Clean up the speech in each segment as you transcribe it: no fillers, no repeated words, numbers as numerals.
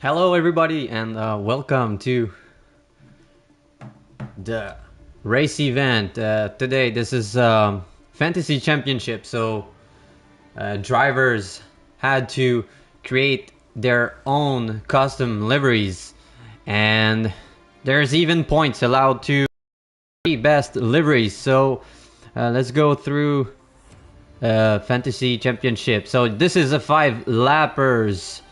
Hello, everybody, and welcome to the race event. Today, this is Fantasy Championship, so drivers had to create their own custom liveries, and there's even points allowed to the best liveries. So let's go through Fantasy Championship. So this is a 5 lappers.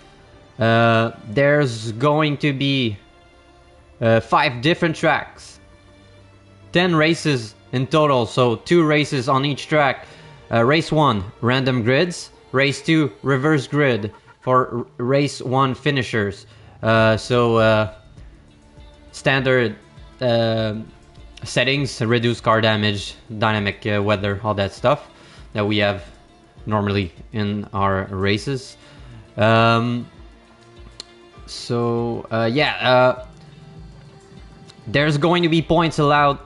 There's going to be 5 different tracks, 10 races in total, so 2 races on each track. Race 1, random grids. Race 2, reverse grid for race 1 finishers. Standard settings, reduce car damage, dynamic weather, all that stuff that we have normally in our races. There's going to be points allowed.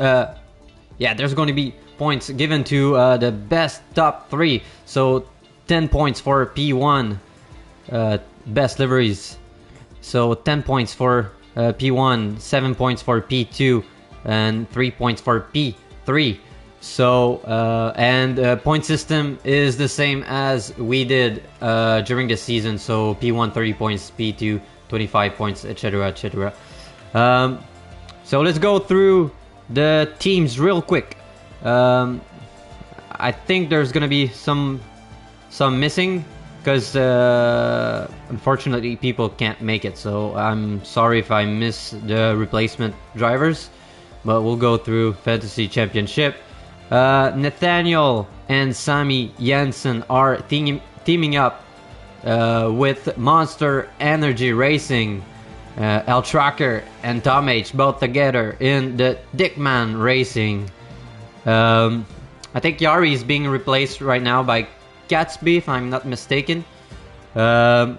There's going to be points given to the best top 3. So 10 points for P1 best liveries. So 10 points for P1, 7 points for P2, and 3 points for P3. So point system is the same as we did during the season. So P1 30 points, P2 25 points, etc., etc. So let's go through the teams real quick. I think there's gonna be some missing because unfortunately people can't make it. So I'm sorry if I miss the replacement drivers, but we'll go through Fantasy Championship. Nathaniel and Sammy Jensen are teaming up with Monster Energy Racing. El Tracker and Tom H both together in the Dickman Racing. I think Yari is being replaced right now by Gatsby, if I'm not mistaken. They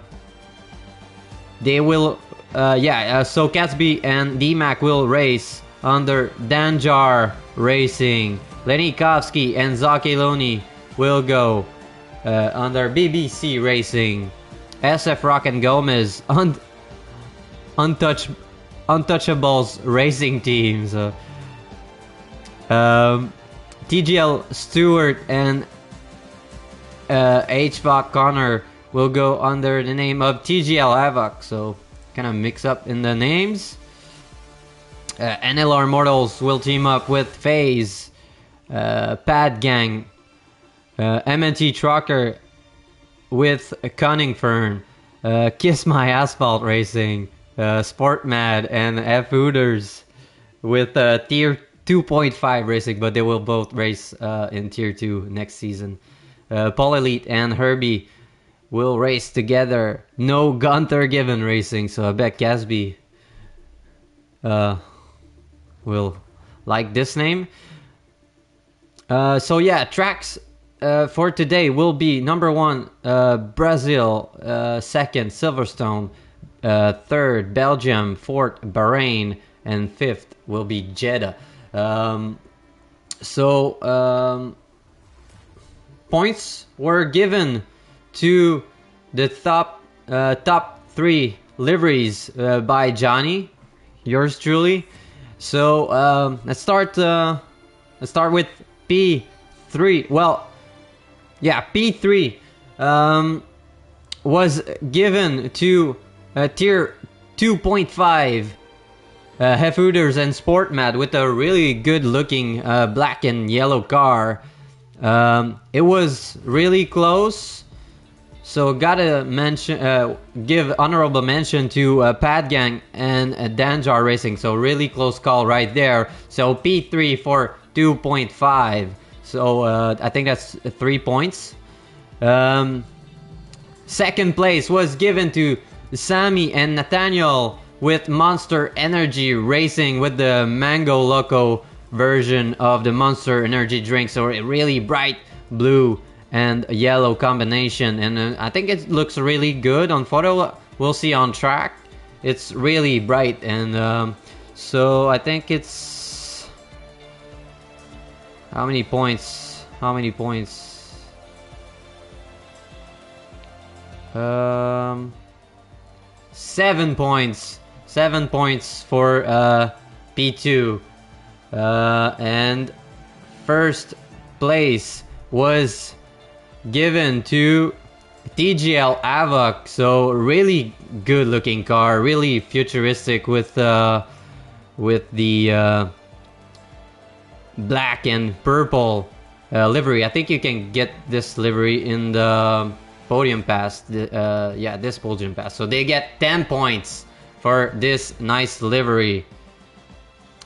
will, so Gatsby and D-Mac will race under Danjar Racing. Lenny Kovsky and Zaki Loney will go under BBC Racing. SF Rock and Gomez Untouchables Racing Teams. TGL Stewart and HVAC Connor will go under the name of TGL Havoc. So kind of mix up in the names. NLR Mortals will team up with FaZe, Pad Gang, MNT Trucker with Cunningfern, Kiss My Asphalt Racing, Sport Mad and F Hooters with Tier 2.5 Racing, but they will both race in Tier 2 next season. Paul Elite and Herbie will race together. No Gunther Given Racing, so I bet Casby will like this name. Tracks for today will be number 1, Brazil, 2nd, Silverstone, 3rd, Belgium, 4th, Bahrain, and 5th will be Jeddah. Points were given to the top 3 liveries by Johnny, yours truly. So let's start with P3. P3 was given to Tier 2.5 Hefuders and Sport Mad with a really good looking black and yellow car. It was really close, so gotta give honorable mention to Pad Gang and Danjar Racing. So really close call right there. So P3 for 2.5. So I think that's 3 points. Second place was given to Sammy and Nathaniel with Monster Energy Racing with the Mango Loco version of the Monster Energy drink. So a really bright blue and yellow combination, and I think it looks really good on photo. We'll see on track. It's really bright, and so I think it's how many points? 7 7 points. 7 points for P2. And first place was given to TGL Avoc. So really good looking car, really futuristic with the black and purple livery. I think you can get this livery in the podium pass. Yeah, this podium pass. So they get 10 points for this nice livery.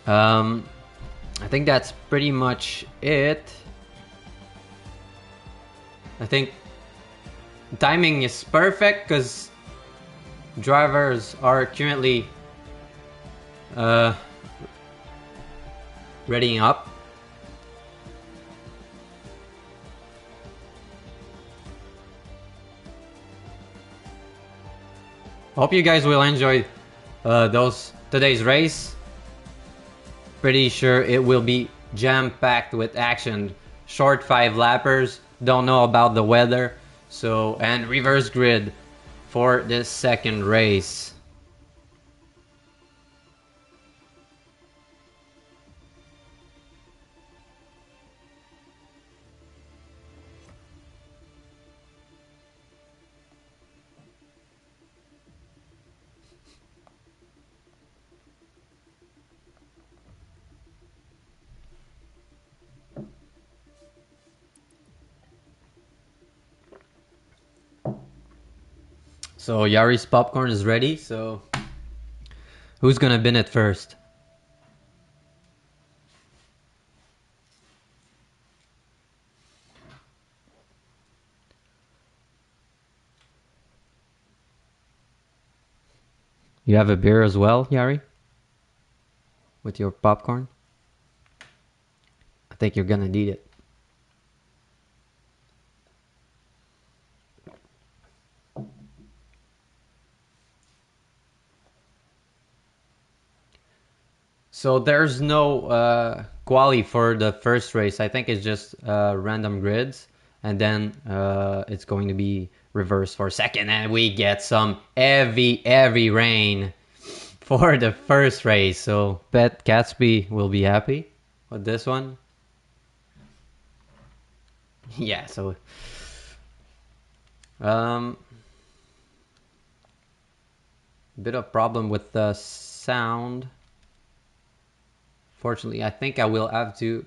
I think that's pretty much it. I think timing is perfect because drivers are currently readying up. Hope you guys will enjoy today's race. Pretty sure it will be jam-packed with action. Short 5 lappers. Don't know about the weather. So, and reverse grid for this second race. So Yari's popcorn is ready, so who's gonna bin it first? You have a beer as well, Yari? With your popcorn? I think you're gonna need it. So there's no quali for the first race. I think it's just random grids, and then it's going to be reversed for second, and we get some heavy rain for the first race. So bet Gatsby will be happy with this one. Yeah, so bit of problem with the sound. Fortunately, I think I will have to.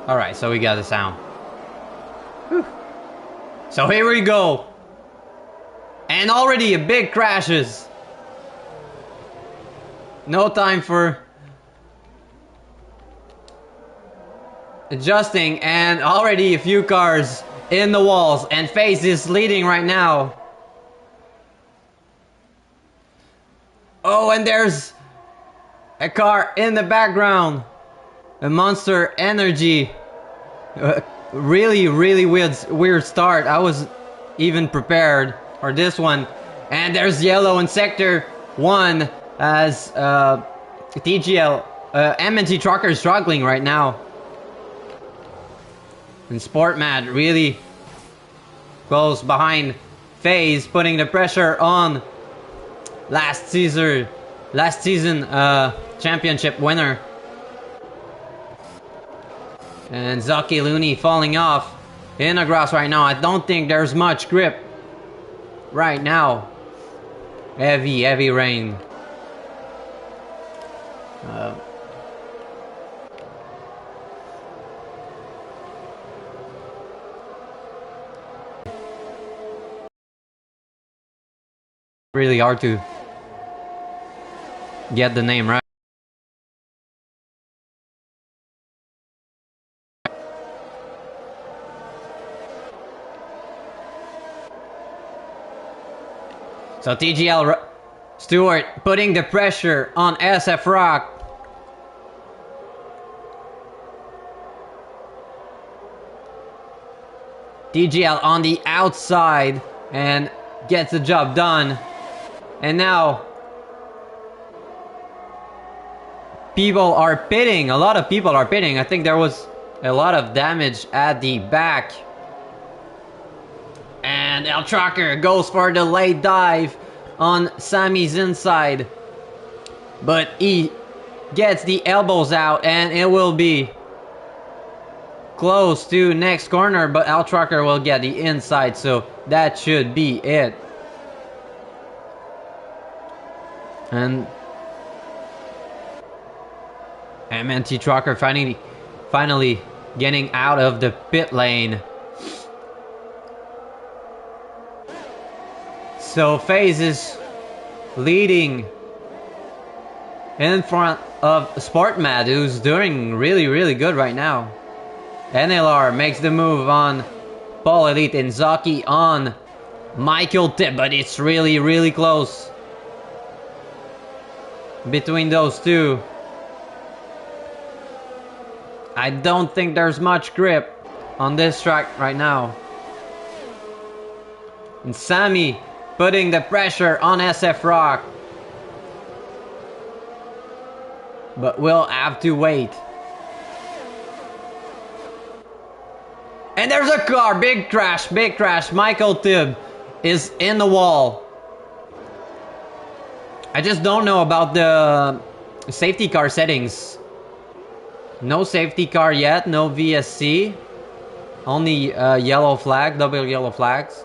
Alright, so we got the sound. Whew. So here we go. And already a big crashes. No time for adjusting, and already a few cars in the walls, and FaZe is leading right now. Oh, and there's a car in the background. A Monster Energy. Really weird start. I was even prepared for this one. And there's yellow in sector 1 as TGL MNT Trucker is struggling right now. And Sportmad really goes behind FaZe, putting the pressure on last season championship winner. And Zaki Looney falling off in the grass right now. I don't think there's much grip right now. Heavy rain. Really hard to get the name right. So TGL Stewart putting the pressure on SF Rock. TGL on the outside and gets the job done. And now people are pitting. A lot of people are pitting. I think there was a lot of damage at the back. And El Trucker goes for the late dive on Sammy's inside. But he gets the elbows out and it will be close to next corner, but El Trucker will get the inside, so that should be it. And MNT Trucker finally getting out of the pit lane. So FaZe is leading in front of Sportmad, who's doing really good right now. NLR makes the move on Paul Elite and Zaki on Michael Tip, but it's really close between those two. I don't think there's much grip on this track right now. And Sammy putting the pressure on SF Rock. But we'll have to wait. And there's a car, big crash. Michael Tibb is in the wall. I just don't know about the safety car settings. No safety car yet, no VSC. Only yellow flag, double yellow flags.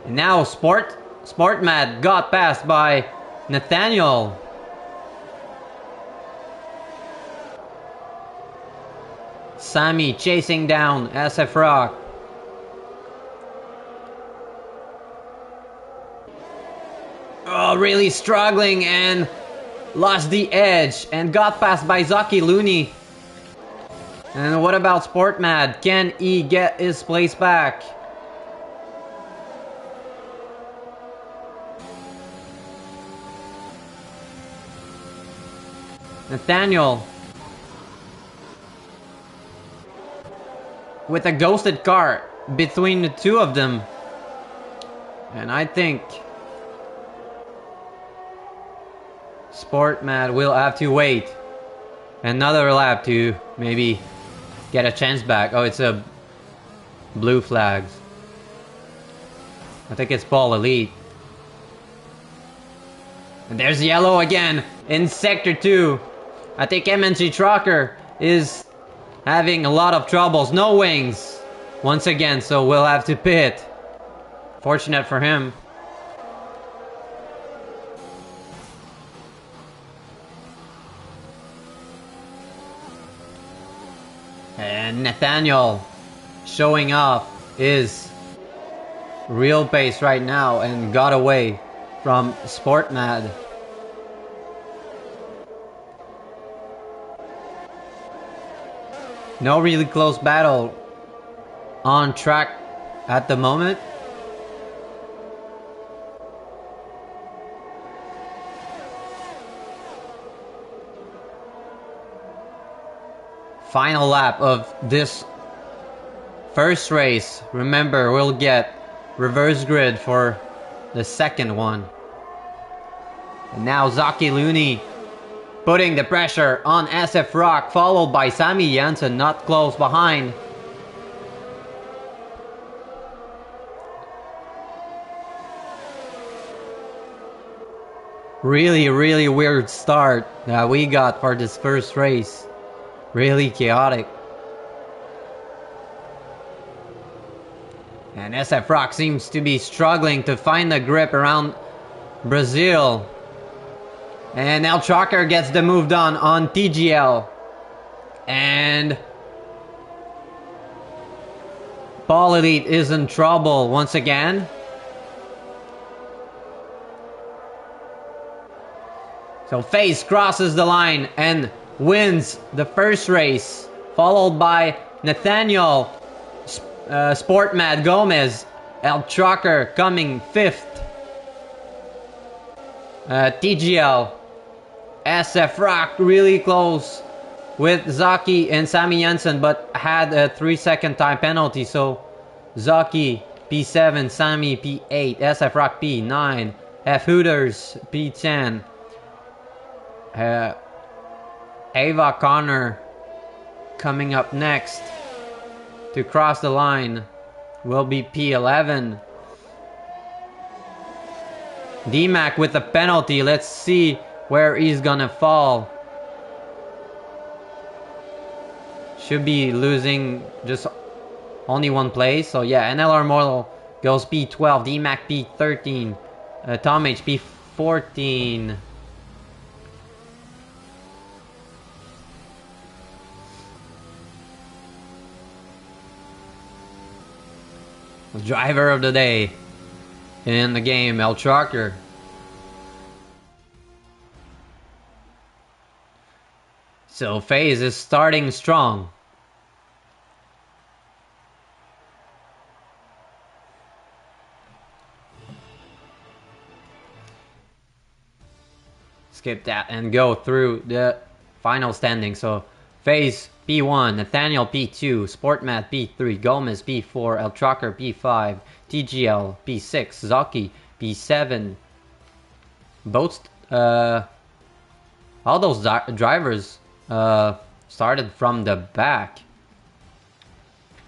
And now Sportmad got passed by Nathaniel. Sammy chasing down SF Rock. Oh, really struggling and lost the edge and got passed by Zaki Looney. And what about Sportmad? Can he get his place back? Nathaniel with a ghosted car between the two of them. And I think Sportmad will have to wait another lap to maybe get a chance back. Oh, it's a blue flags. I think it's Paul Elite. And there's yellow again in Sector 2. I think MNG Trucker is having a lot of troubles. No wings once again, so we'll have to pit. Fortunate for him. And Nathaniel showing off his real pace right now and got away from Sportmad. No really close battle on track at the moment. Final lap of this first race. Remember, we'll get reverse grid for the second one. And now Zaki Looney putting the pressure on SF Rock, followed by Sammy Jensen, not close behind. Really weird start that we got for this first race. Really chaotic. And SF Rock seems to be struggling to find the grip around Brazil. And El Trucker gets the move done on TGL. And Paul Elite is in trouble once again. So FaZe crosses the line and wins the first race, followed by Nathaniel, Sportmad Gomez, El Trucker coming 5th. TGL, SF Rock really close with Zaki and Sammy Jensen, but had a 3-second time penalty. So Zaki P7, Sammy P8, SF Rock P9, F Hooters P10, Uh, Ava Connor coming up next to cross the line will be P11. D-Mac with a penalty. Let's see where he's gonna fall. Should be losing just only one place. So yeah, NLR model goes P12, D-Mac P13, Tom H P14. Driver of the day in the game, El Trucker. So FaZe is starting strong. Skip that and go through the final standing. So FaZe P1, Nathaniel P2, Sportmat P3, Gomez P4, El Trucker P5, TGL P6, Zaki P7. Both all those drivers started from the back.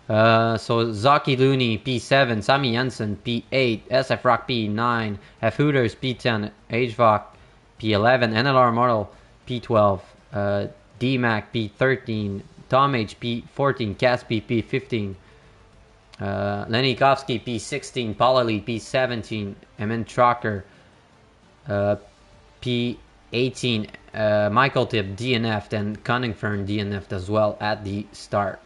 So Zaki Looney P7, Sami Jensen P8, SF Rock P9, F Hooters P10, HVOC P11, NLR Model P12, DMAC P13, Tom H P14, Caspi P15, Lenny Kovsky P16, Polly P17, MN Trucker P18, Michael Tip DNF'd and Cunningfern DNF'd as well at the start.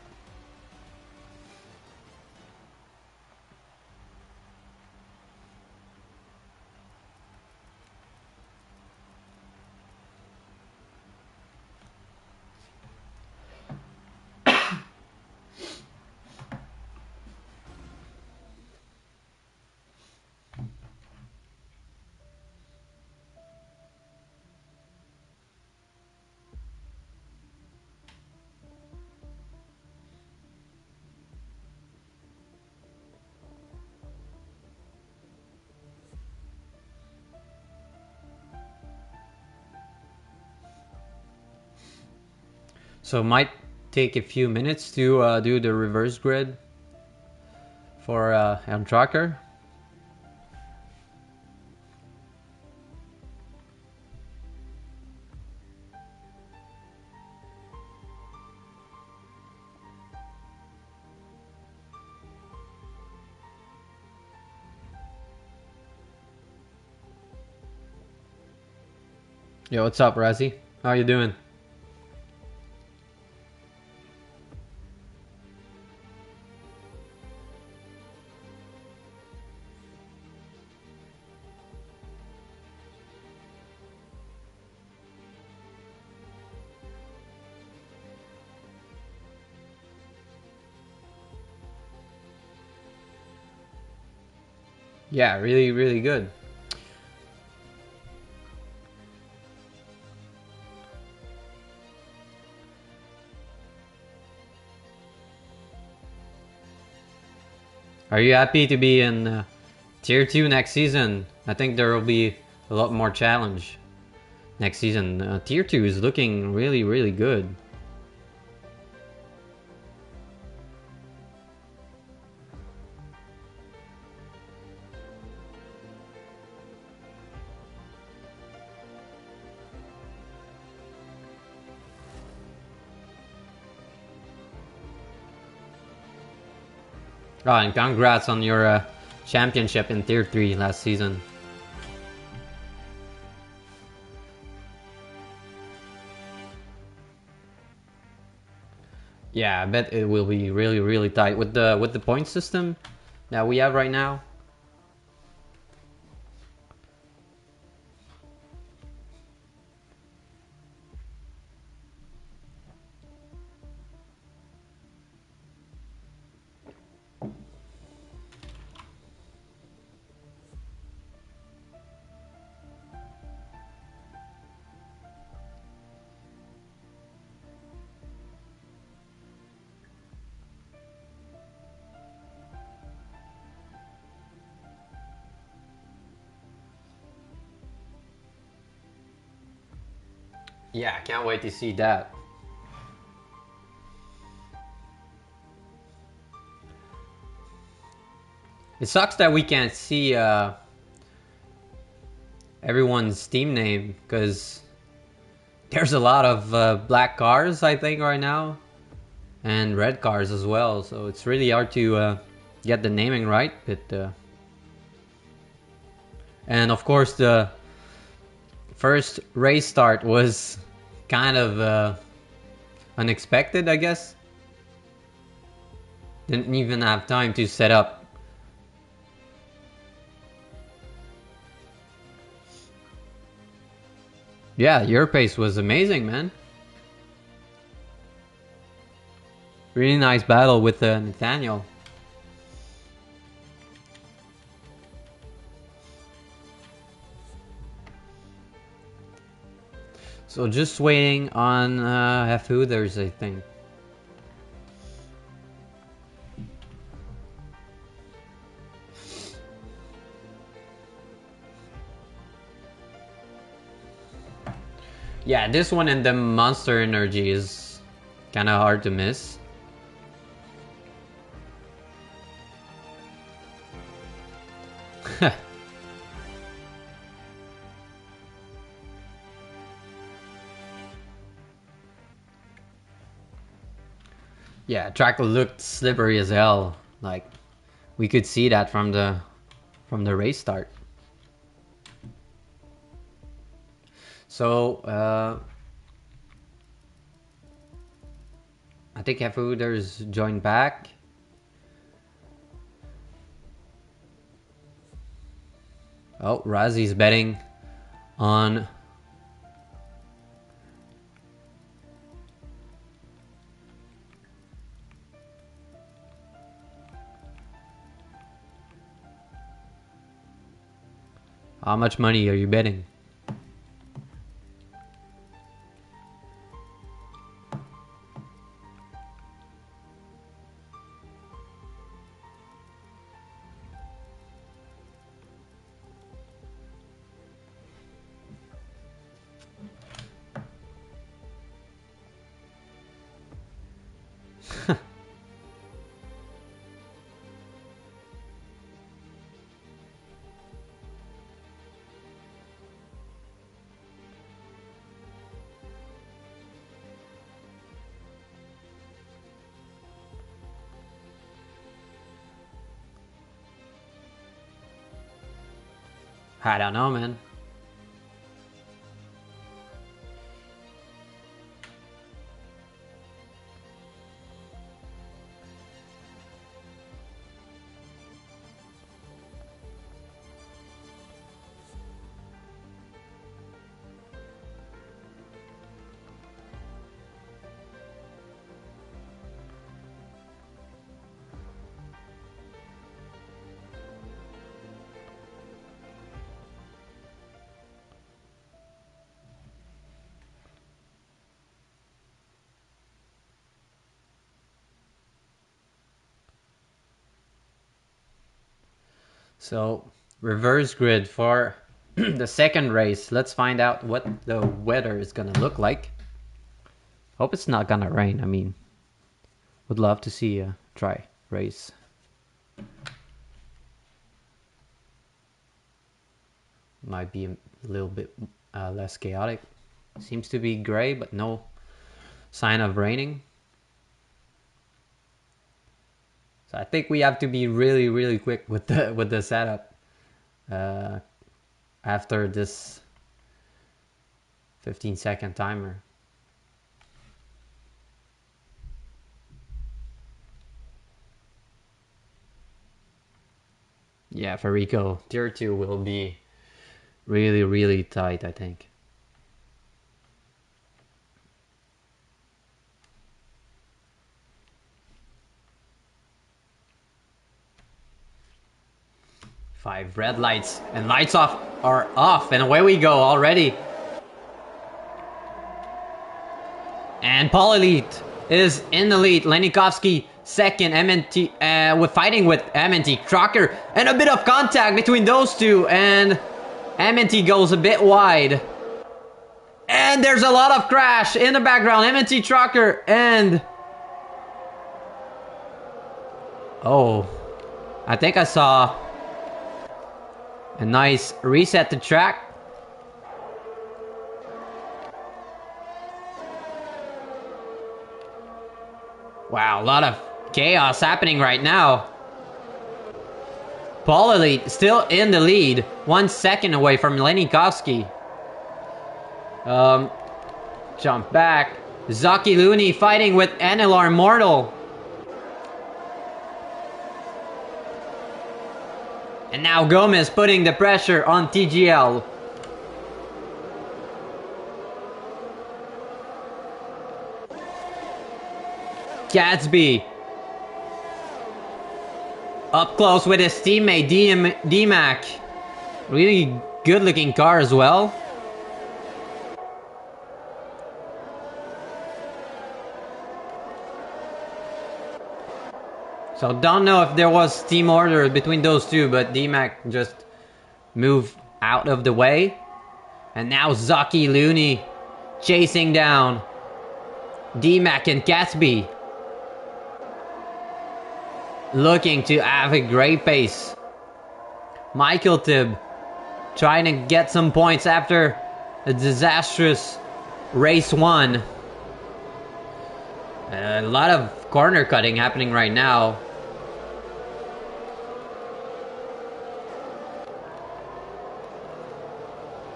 So might take a few minutes to do the reverse grid for M Tracker. Yo, what's up, Razzie? How you doing? Yeah, really, really good. Are you happy to be in Tier 2 next season? I think there will be a lot more challenge next season. Tier 2 is looking really, really good. Oh, and congrats on your championship in Tier 3 last season. Yeah, I bet it will be really, really tight with the point system that we have right now. Yeah, I can't wait to see that. It sucks that we can't see everyone's team name because there's a lot of black cars, I think, right now, and red cars as well. So it's really hard to get the naming right. But and of course, the first race start was kind of unexpected, I guess. Didn't even have time to set up. Yeah, your pace was amazing, man. Really nice battle with Nathaniel. So just waiting on Half-Hooters, I think. Yeah, this one and the Monster Energy is kind of hard to miss. Yeah, track looked slippery as hell. Like we could see that from the race start. So I think Half-Hooters joined back. Oh, Razi's betting on how much money are you betting? I don't know, man. So, reverse grid for the second race. Let's find out what the weather is gonna look like. Hope it's not gonna rain. I mean, would love to see a dry race. Might be a little bit less chaotic. Seems to be gray, but no sign of raining. So I think we have to be really, really quick with the setup after this 15-second timer. Yeah, for Rico, tier 2 will be really, really tight, I think. Five red lights and lights off are off, and away we go already. And Paul Elite is in the lead. Lenikovsky second. MNT with fighting with MNT Crocker, and a bit of contact between those two, and MNT goes a bit wide. And there's a lot of crash in the background. M&T Trucker and... Oh, I think I saw a nice reset to track. Wow, a lot of chaos happening right now. Paul Elite still in the lead, 1 second away from Lenikovsky. Jump back. Zaki Looney fighting with NLR Mortal. And now Gomez putting the pressure on TGL. Gatsby up close with his teammate D-Mac. Really good looking car as well. So don't know if there was team order between those two, but D-Mac just moved out of the way. And now Zaki Looney chasing down D-Mac and Gatsby. Looking to have a great pace. Michael Tibb trying to get some points after a disastrous race 1. A lot of corner cutting happening right now.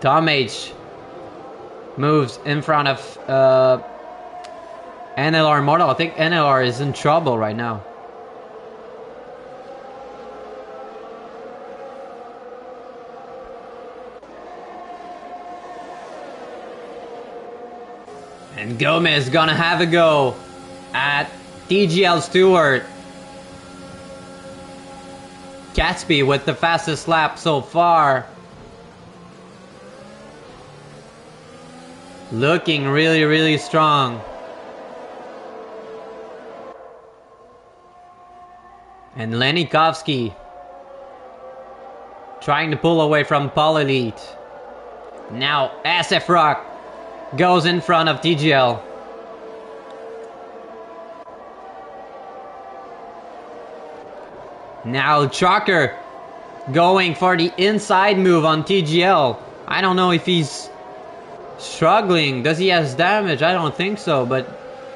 Tom H moves in front of NLR Mortal. I think NLR is in trouble right now. And Gomez gonna have a go at TGL Stewart. Gatsby with the fastest lap so far. Looking really, really strong. And Lenikovsky trying to pull away from Paul Elite. Now SF Rock goes in front of TGL. Now Trucker going for the inside move on TGL. I don't know if he's struggling. Does he have damage? I don't think so, but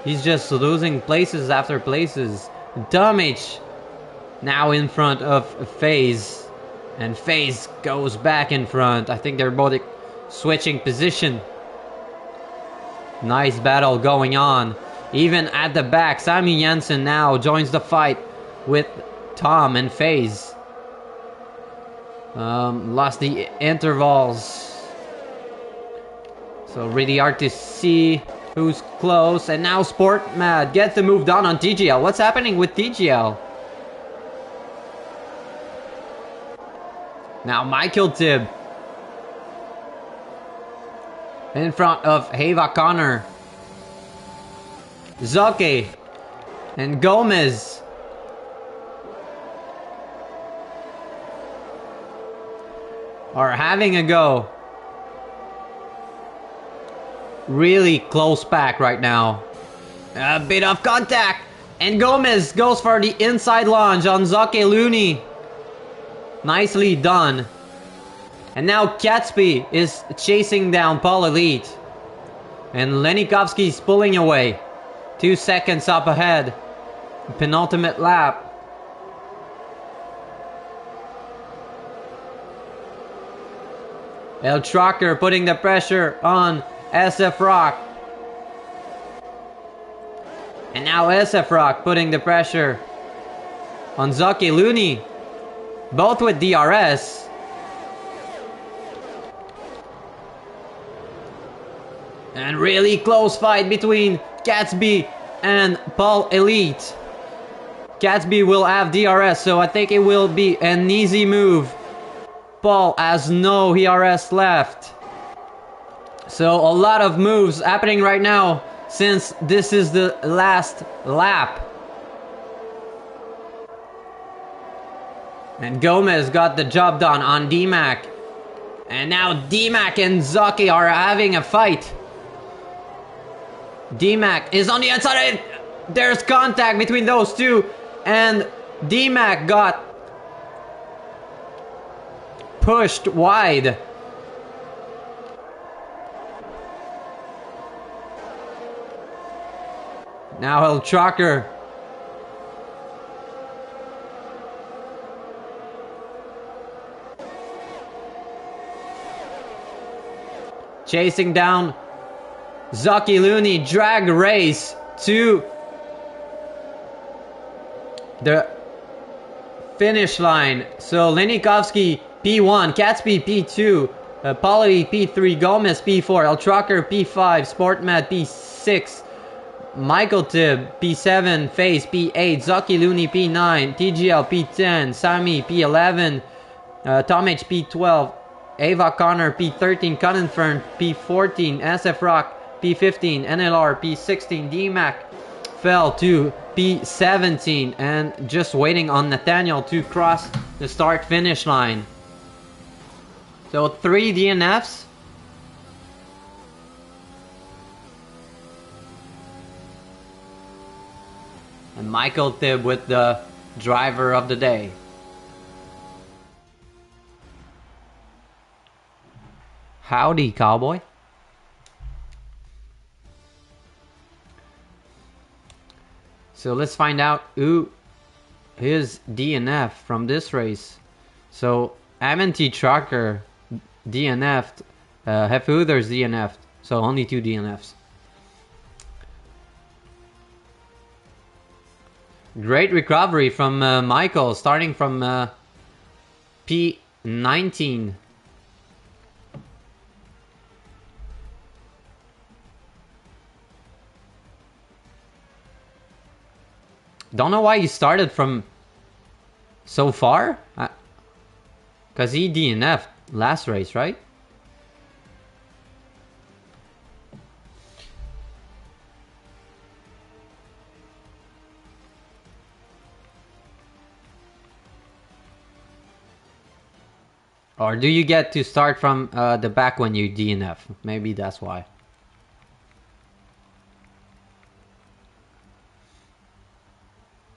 he's just losing places after places. Damage now in front of FaZe. And FaZe goes back in front. I think they're both switching position. Nice battle going on. Even at the back, Sammy Jensen now joins the fight with Tom and FaZe. Lost the intervals. So really hard to see who's close. And now Sport Mad gets the move done on TGL. What's happening with TGL? Now Michael Tibb in front of Hava Connor. Zoke and Gomez. Are having a go. Really close pack right now. A bit of contact. And Gomez goes for the inside launch on Zoke Looney. Nicely done. And now Gatsby is chasing down Paul Elite. And Lenikovsky's pulling away. 2 seconds up ahead. Penultimate lap. El Trucker putting the pressure on SF Rock. And now SF Rock putting the pressure on Zoke Looney. Both with DRS. And really close fight between Gatsby and Paul Elite. Gatsby will have DRS, so I think it will be an easy move. Paul has no DRS left. So a lot of moves happening right now since this is the last lap. And Gomez got the job done on D-Mac. And now D-Mac and Zaki are having a fight. D-Mac is on the outside. There's contact between those two, and D-Mac got pushed wide. Now El Trucker chasing down Zaki Looney. Drag race to the finish line. So Lenikovsky P1, Catsby P2, Polly P3, Gomez P4, El Trucker P5, Sportmat P6, Michael Tibb P7, Face P8, Zaki Looney P9, TGL P10, Sami P11, Tom H P12, Ava Connor P13, Cunninfern P14, SF Rock P15, NLR P16, DMAC fell to P17, and just waiting on Nathaniel to cross the start finish line. So 3 DNFs. And Michael Tibb with the driver of the day. Howdy, cowboy. So let's find out who is DNF from this race. So Amity Trucker DNF'd, Hefuders DNF'd, so only 2 DNFs. Great recovery from Michael, starting from P19. Don't know why he started from so far. Because he DNF'd last race, right? Or do you get to start from the back when you DNF? Maybe that's why.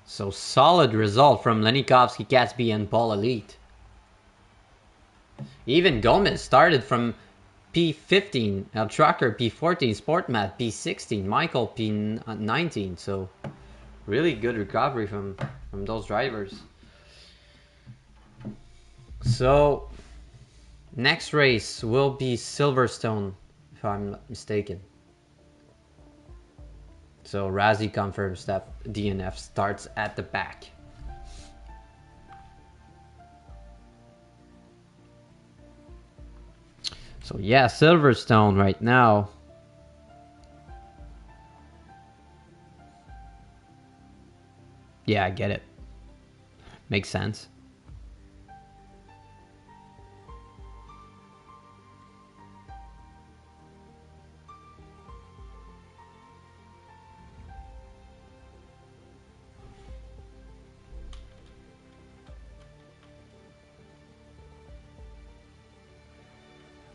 So solid result from Lenikovsky, Catsby, and Paul Elite. Even Gomez started from P15, El Trucker P14, Sportmat P16, Michael P19. So really good recovery from those drivers. So next race will be Silverstone, if I'm not mistaken. So Razzie confirms that DNF starts at the back. So yeah, Silverstone right now. Yeah, I get it. Makes sense.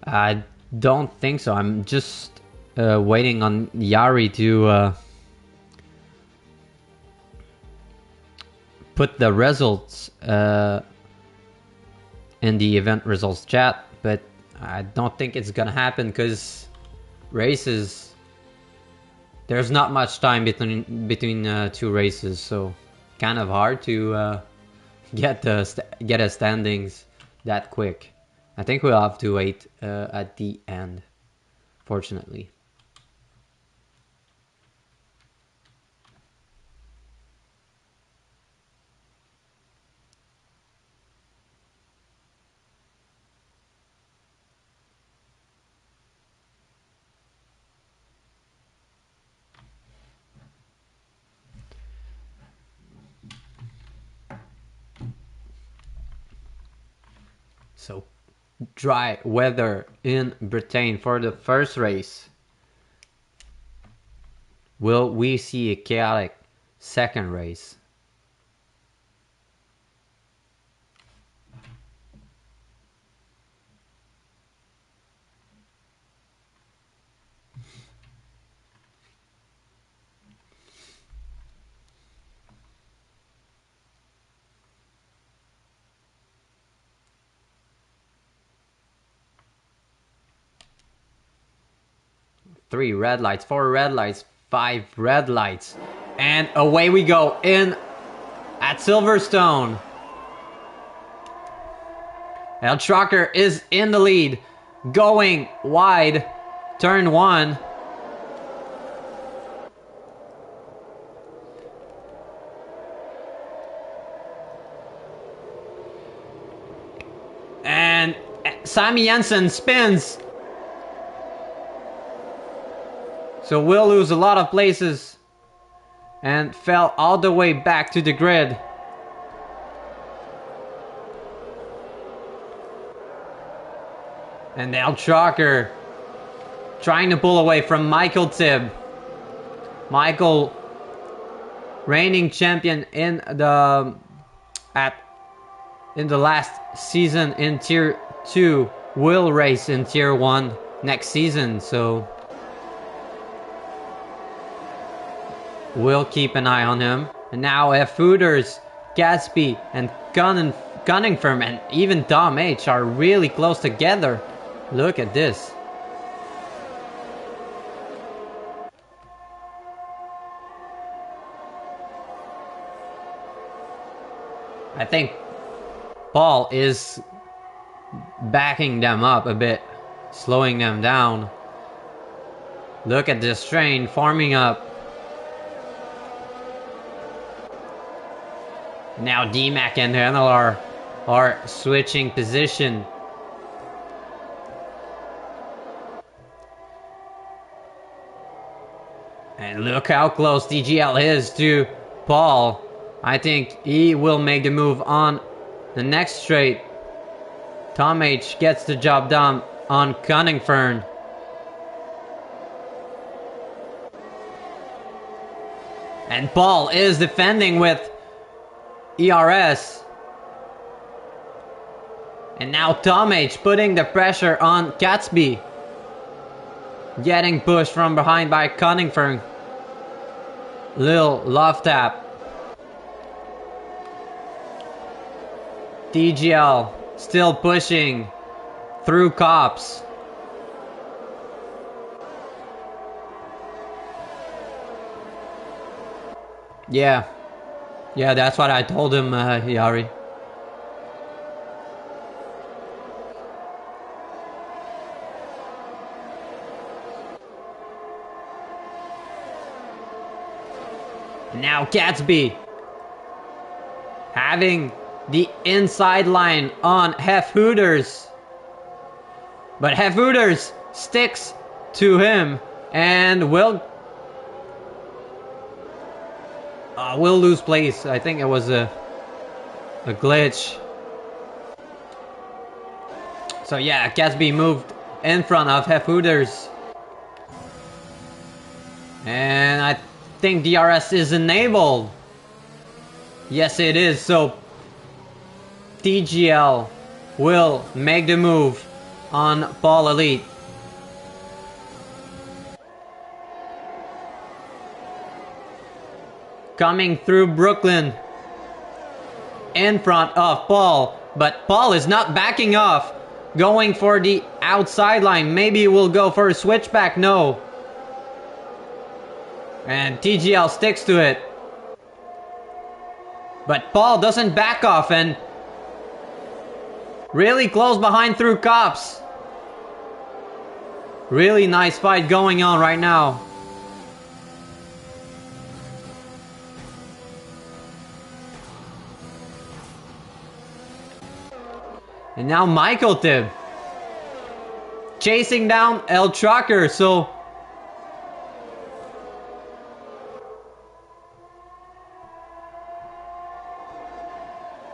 I don't think so. I'm just waiting on Yari to put the results in the event results chat, but I don't think it's gonna happen because races, there's not much time between 2 races, so kind of hard to get a standings that quick. I think we'll have to wait at the end, fortunately. So dry weather in Britain for the first race. Will we see a chaotic second race? 3 red lights, 4 red lights, 5 red lights. And away we go in at Silverstone. El Trucker is in the lead, going wide, turn 1. And Sammy Jensen spins. So we'll lose a lot of places. And fell all the way back to the grid. And El Trucker trying to pull away from Michael Tibb. Michael, reigning champion in the last season in Tier 2, will race in Tier 1 next season, so we'll keep an eye on him. And now F. Hooters, Gatsby, and Cunningfirm, and even Tom H are really close together. Look at this. I think Paul is backing them up a bit, slowing them down. Look at this train forming up. Now D-Mac and Henel are switching position. And look how close DGL is to Paul. I think he will make the move on the next straight. Tom H gets the job done on Cunningfern. And Paul is defending with ERS. And now Tom H putting the pressure on Gatsby. Getting pushed from behind by Cunningfern. Lil love tap. DGL still pushing through cops. Yeah, that's what I told him, Yari. Now Gatsby having the inside line on Hef Hooters. But Hef Hooters sticks to him and will lose place. I think it was a glitch. So yeah, Gatsby moved in front of Hef Hooters. And I think DRS is enabled. Yes, it is. So TGL will make the move on Paul Elite. Coming through Brooklyn in front of Paul, but Paul is not backing off, going for the outside line. Maybe we'll go for a switchback. No. And TGL sticks to it. But Paul doesn't back off and really close behind through cops. Really nice fight going on right now. And now Michael Tibb chasing down El Trucker. So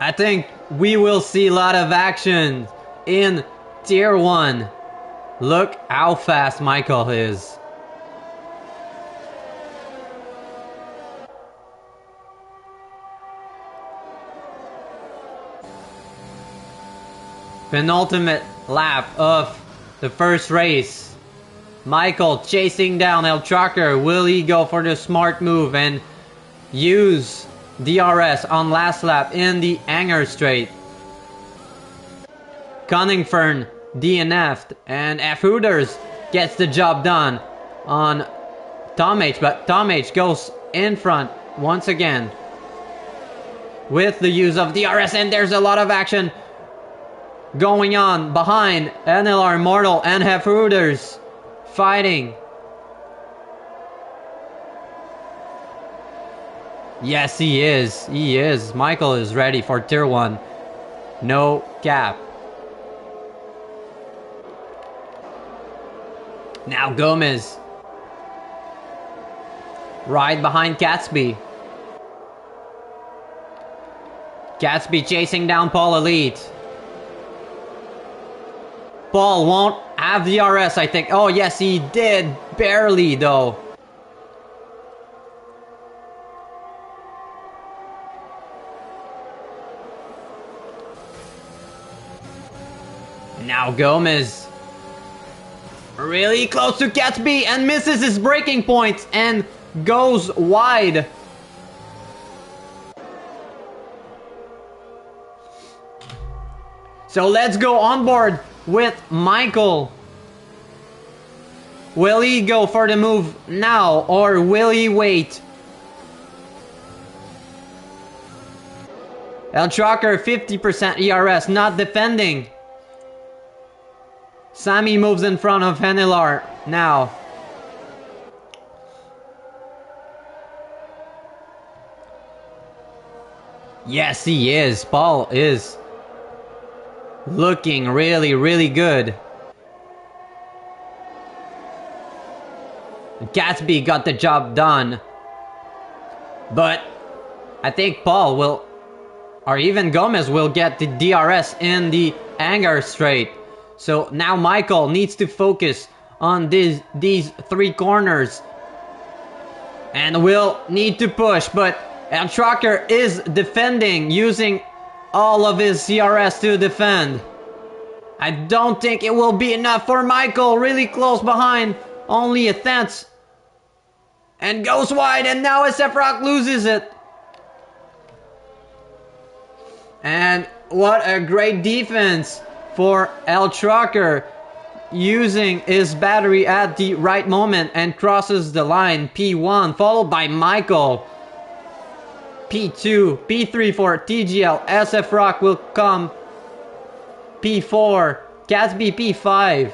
I think we will see a lot of action in Tier 1. Look how fast Michael is. Penultimate lap of the first race. Michael chasing down El Trucker. Will he go for the smart move and use DRS on last lap in the Anger Straight? Cunningfern DNF'd and F. Hooters gets the job done. on Tom H, but Tom H goes in front once again with the use of DRS, and there's a lot of action going on behind NLR Immortal and Hefrooters fighting. Yes, he is. He is. Michael is ready for Tier 1. No cap. Now Gomez. Right behind Gatsby. Gatsby chasing down Paul Elite. Paul won't have the RS, I think. Oh, yes, he did. Barely, though. Now Gomez. Really close to Gatsby and misses his braking points and goes wide. So let's go on board with Michael. Will he go for the move now or will he wait? El Trucker 50% ERS, not defending. Sammy moves in front of Henilar now. Yes, he is. Paul is looking really, really good. Gatsby got the job done. But I think Paul will, or even Gomez will get the DRS in the anger straight. So now Michael needs to focus on these three corners. And will need to push, but El Trucker is defending, using all of his CRS to defend. I don't think it will be enough for Michael, really close behind, only a tenth. And goes wide, and now SF Rock loses it. And what a great defense for El Trucker, using his battery at the right moment and crosses the line. P1 followed by Michael. P2, P3 for TGL. SF Rock will come. P4, Gatsby P5,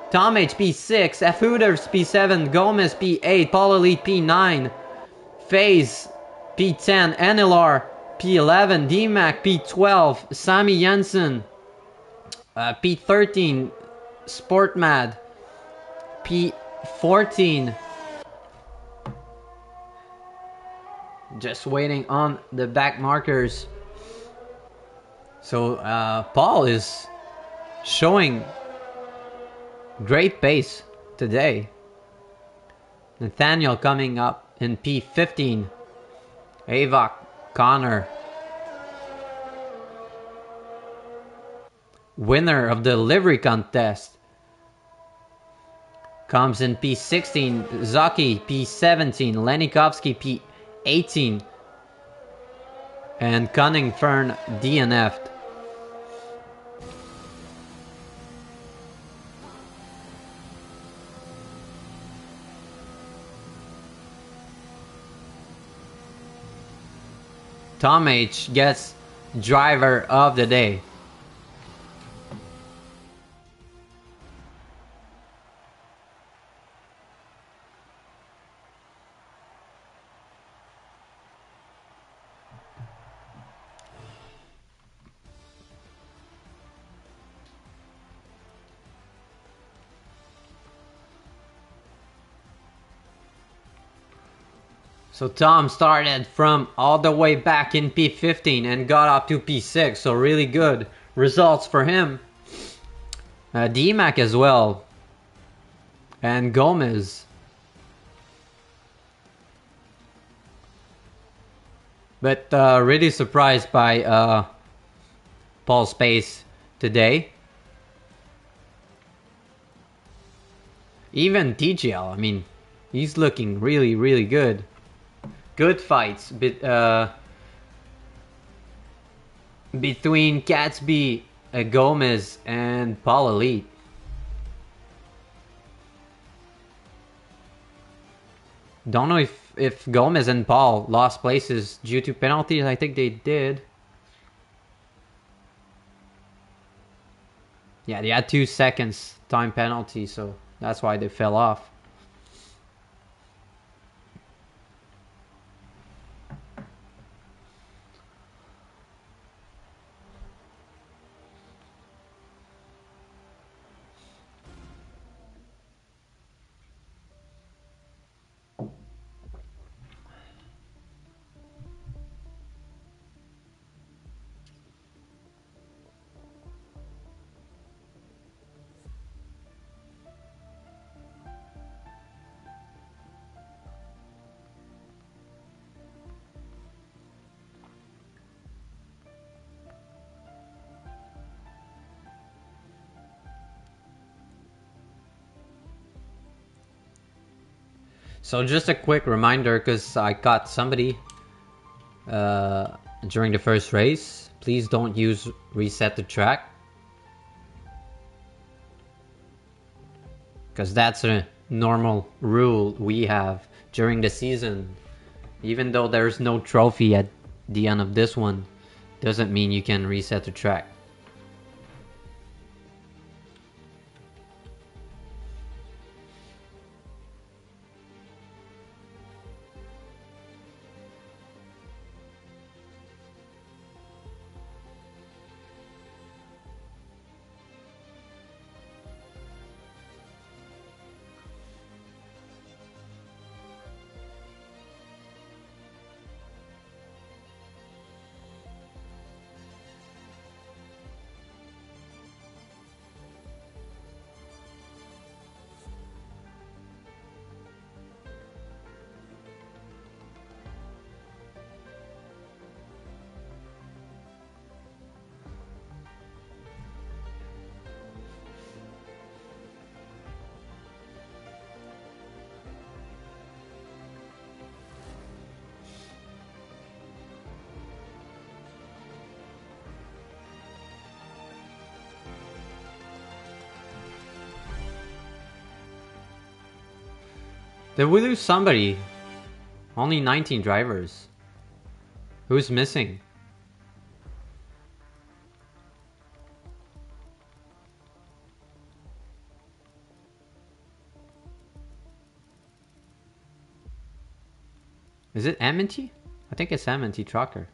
Tom H P6, F Hooters P7, Gomez P8, Paul Elite P9, FaZe P10, NLR P11, DMAC P12, Sammy Jensen P13, Sportmad P14. Just waiting on the back markers. So Paul is showing great pace today. Nathaniel coming up in P15. Avok, Connor. Winner of the livery contest comes in P16. Zaki P17. Lenikovsky P18. And Cunningfern DNF'd. Tom H gets driver of the day. So Tom started from all the way back in P15 and got up to P6, so really good results for him. DMAC as well. And Gomez. But really surprised by Paul's pace today. Even TGL, I mean, he's looking really, really good. Good fights between Gatsby, Gomez, and Paul Elite. Don't know if Gomez and Paul lost places due to penalties. I think they did. Yeah, they had 2 seconds time penalty, so that's why they fell off. So just a quick reminder, because I caught somebody during the first race. Please don't use reset the track, because that's a normal rule we have during the season. Even though there's no trophy at the end of this one, doesn't mean you can reset the track. Did we lose somebody? Only 19 drivers. Who's missing? Is it M&T? I think it's M&T Trucker.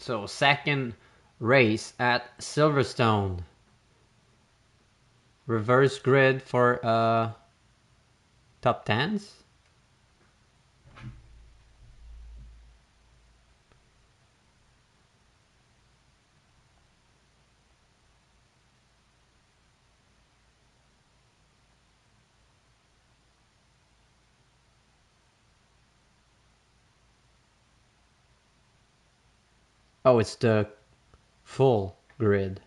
So second race at Silverstone. Reverse grid for top 10s. Oh, it's the full grid.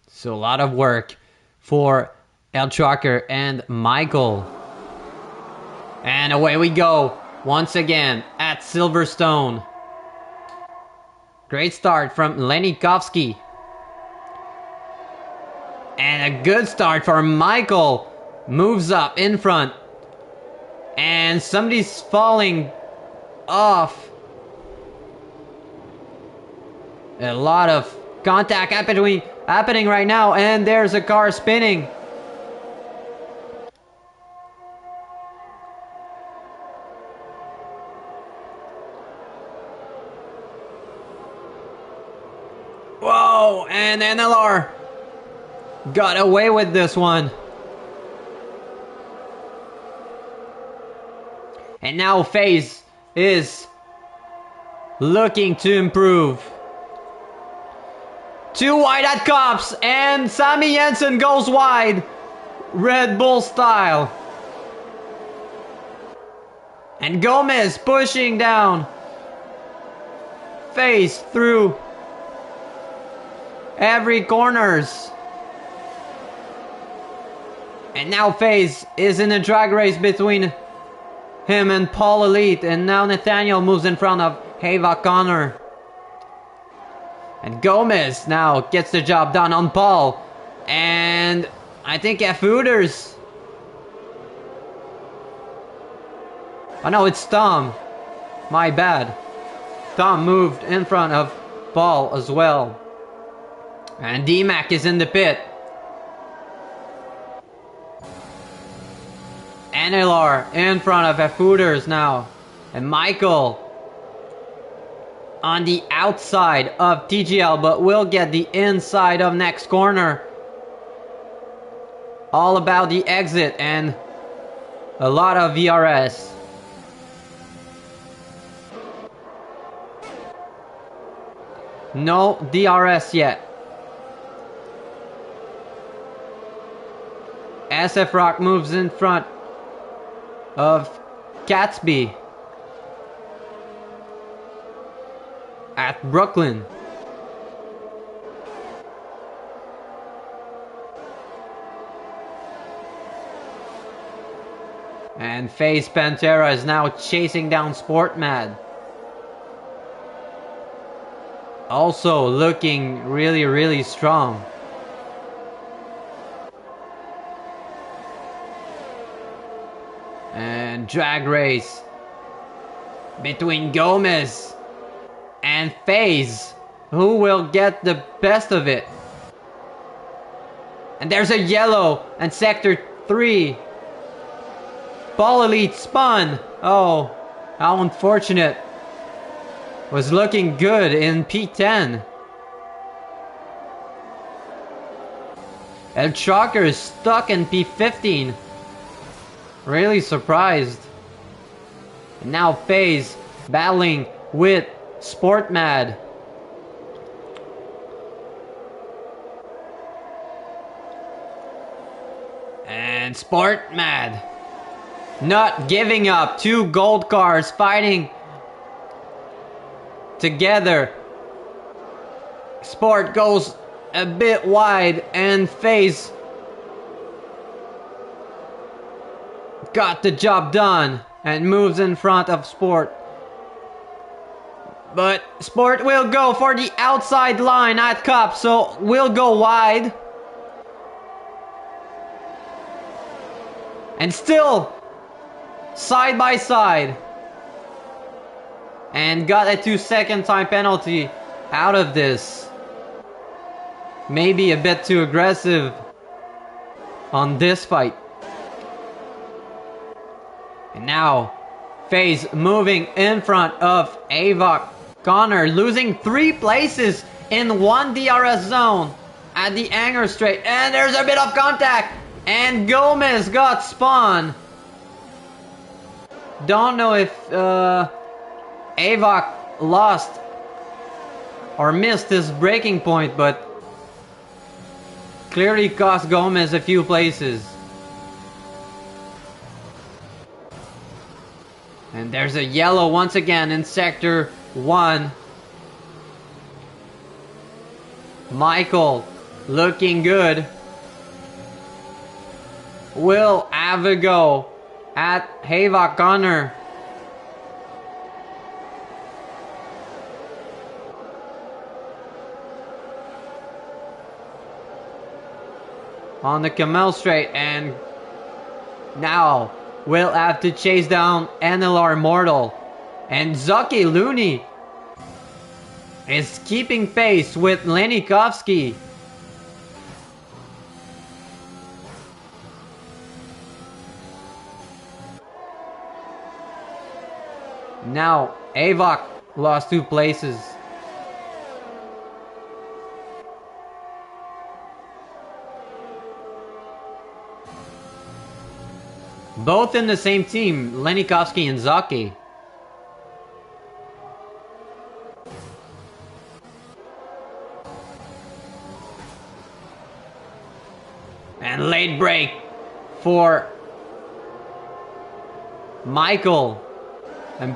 So a lot of work for El Trucker and Michael. And away we go once again at Silverstone. Great start from Lenikovsky. And a good start for Michael. Moves up in front. And somebody's falling off. A lot of contact happening right now. And there's a car spinning. Whoa, and NLR got away with this one. And now FaZe is looking to improve. Too wide at Cops, and Sammy Jensen goes wide. Red Bull style. And Gomez pushing down. FaZe through every corners. And now FaZe is in a drag race between him and Paul Elite. And now Nathaniel moves in front of Havoc Connor. And Gomez now gets the job done on Paul. And I think F-Hooters. Oh no, it's Tom. My bad. Tom moved in front of Paul as well. And D-Mac is in the pit. NLR in front of F-Hooters now. And Michael on the outside of TGL, but will get the inside of next corner. All about the exit and a lot of VRS. No DRS yet. SF Rock moves in front of Gatsby at Brooklyn. And FaZe Pantera is now chasing down Sportmad. Also looking really, really strong. And drag race between Gomez and FaZe. Who will get the best of it? And there's a yellow and Sector 3. Paul Elite spun. Oh, how unfortunate. Was looking good in P10. El Shocker is stuck in P15. Really surprised. And now FaZe battling with Sportmad. And Sportmad not giving up. Two gold cars fighting together. Sport goes a bit wide and FaZe got the job done and moves in front of Sport. But Sport will go for the outside line at Cup, so will go wide. And still side by side. And got a 2-second time penalty out of this. Maybe a bit too aggressive on this fight. And now FaZe moving in front of Avoc Connor, losing 3 places in one DRS zone at the Anger Straight. And there's a bit of contact. And Gomez got spun. Don't know if Avoc lost or missed his breaking point, but clearly cost Gomez a few places. And there's a yellow once again in Sector 1. Michael looking good. Will have a go at Havoc Connor. On the Camel Straight, and now will have to chase down NLR Mortal. And Zucky Looney is keeping pace with Lenikovsky. Now Avoc lost 2 places. Both in the same team, Lenikovsky and Zaki. And late break for Michael. And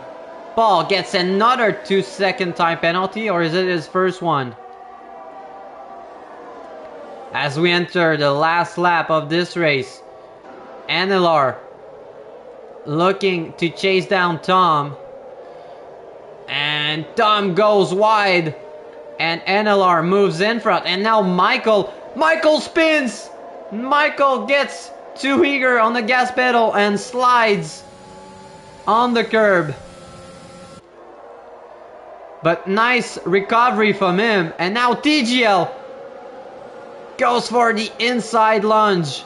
Paul gets another 2-second time penalty, or is it his first one? As we enter the last lap of this race, Anelar looking to chase down Tom. And Tom goes wide. And Anelar moves in front. And now Michael spins! Michael gets too eager on the gas pedal and slides on the curb. But nice recovery from him. And now TGL goes for the inside lunge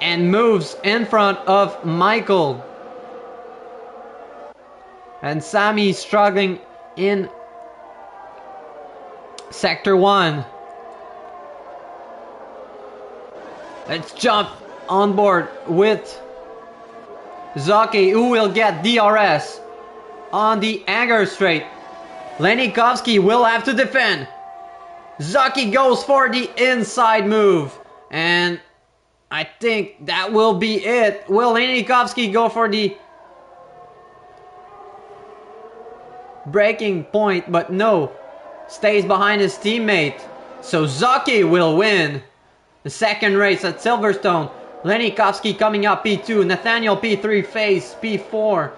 and moves in front of Michael. And Sammy struggling in Sector 1. Let's jump on board with Zaki, who will get DRS on the Anger Straight. Lenikovsky will have to defend. Zaki goes for the inside move. And I think that will be it. Will Lenikovsky go for the breaking point? But no. Stays behind his teammate. So Zaki will win the second race at Silverstone. Lenikovsky coming up P2. Nathaniel P3. Face P4.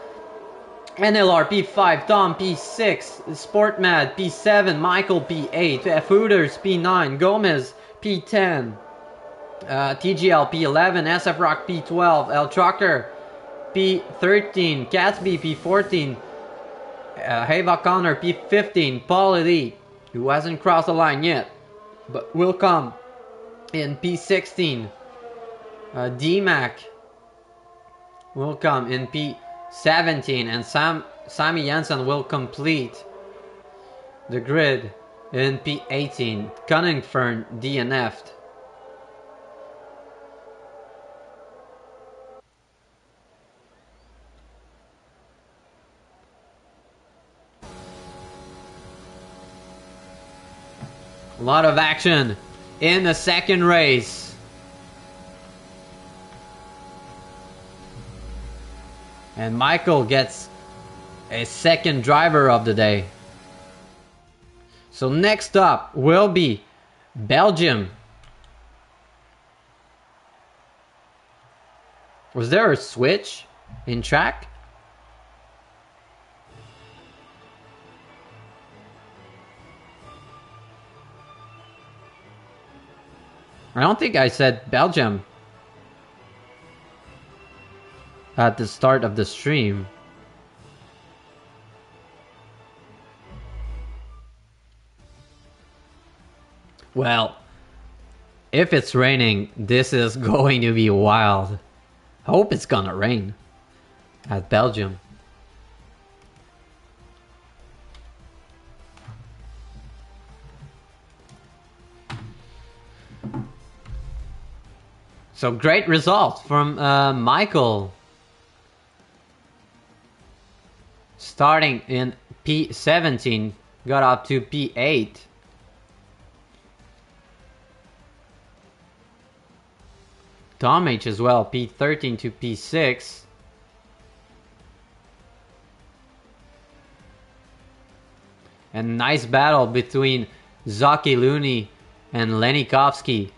NLR P5. Tom P6. Sportmad P7. Michael P8. Hooters P9. Gomez P10. TGL P11. SF Rock P12. El Trucker P13. Catsby P14. Hava Connor P15. Paul Elite, who hasn't crossed the line yet, but will come in P16. D-Mac will come in P17. And Sammy Jensen will complete the grid in P18. Cunningfern DNF'd. A lot of action in the second race. And Michael gets a second driver of the day. So next up will be Belgium. Was there a switch in track? I don't think I said Belgium at the start of the stream. Well, if it's raining, this is going to be wild. I hope it's gonna rain at Belgium. So great results from Michael. Starting in P17, got up to P8. Tom H as well, P13 to P6. And nice battle between Zaki Looney and Lenikovsky.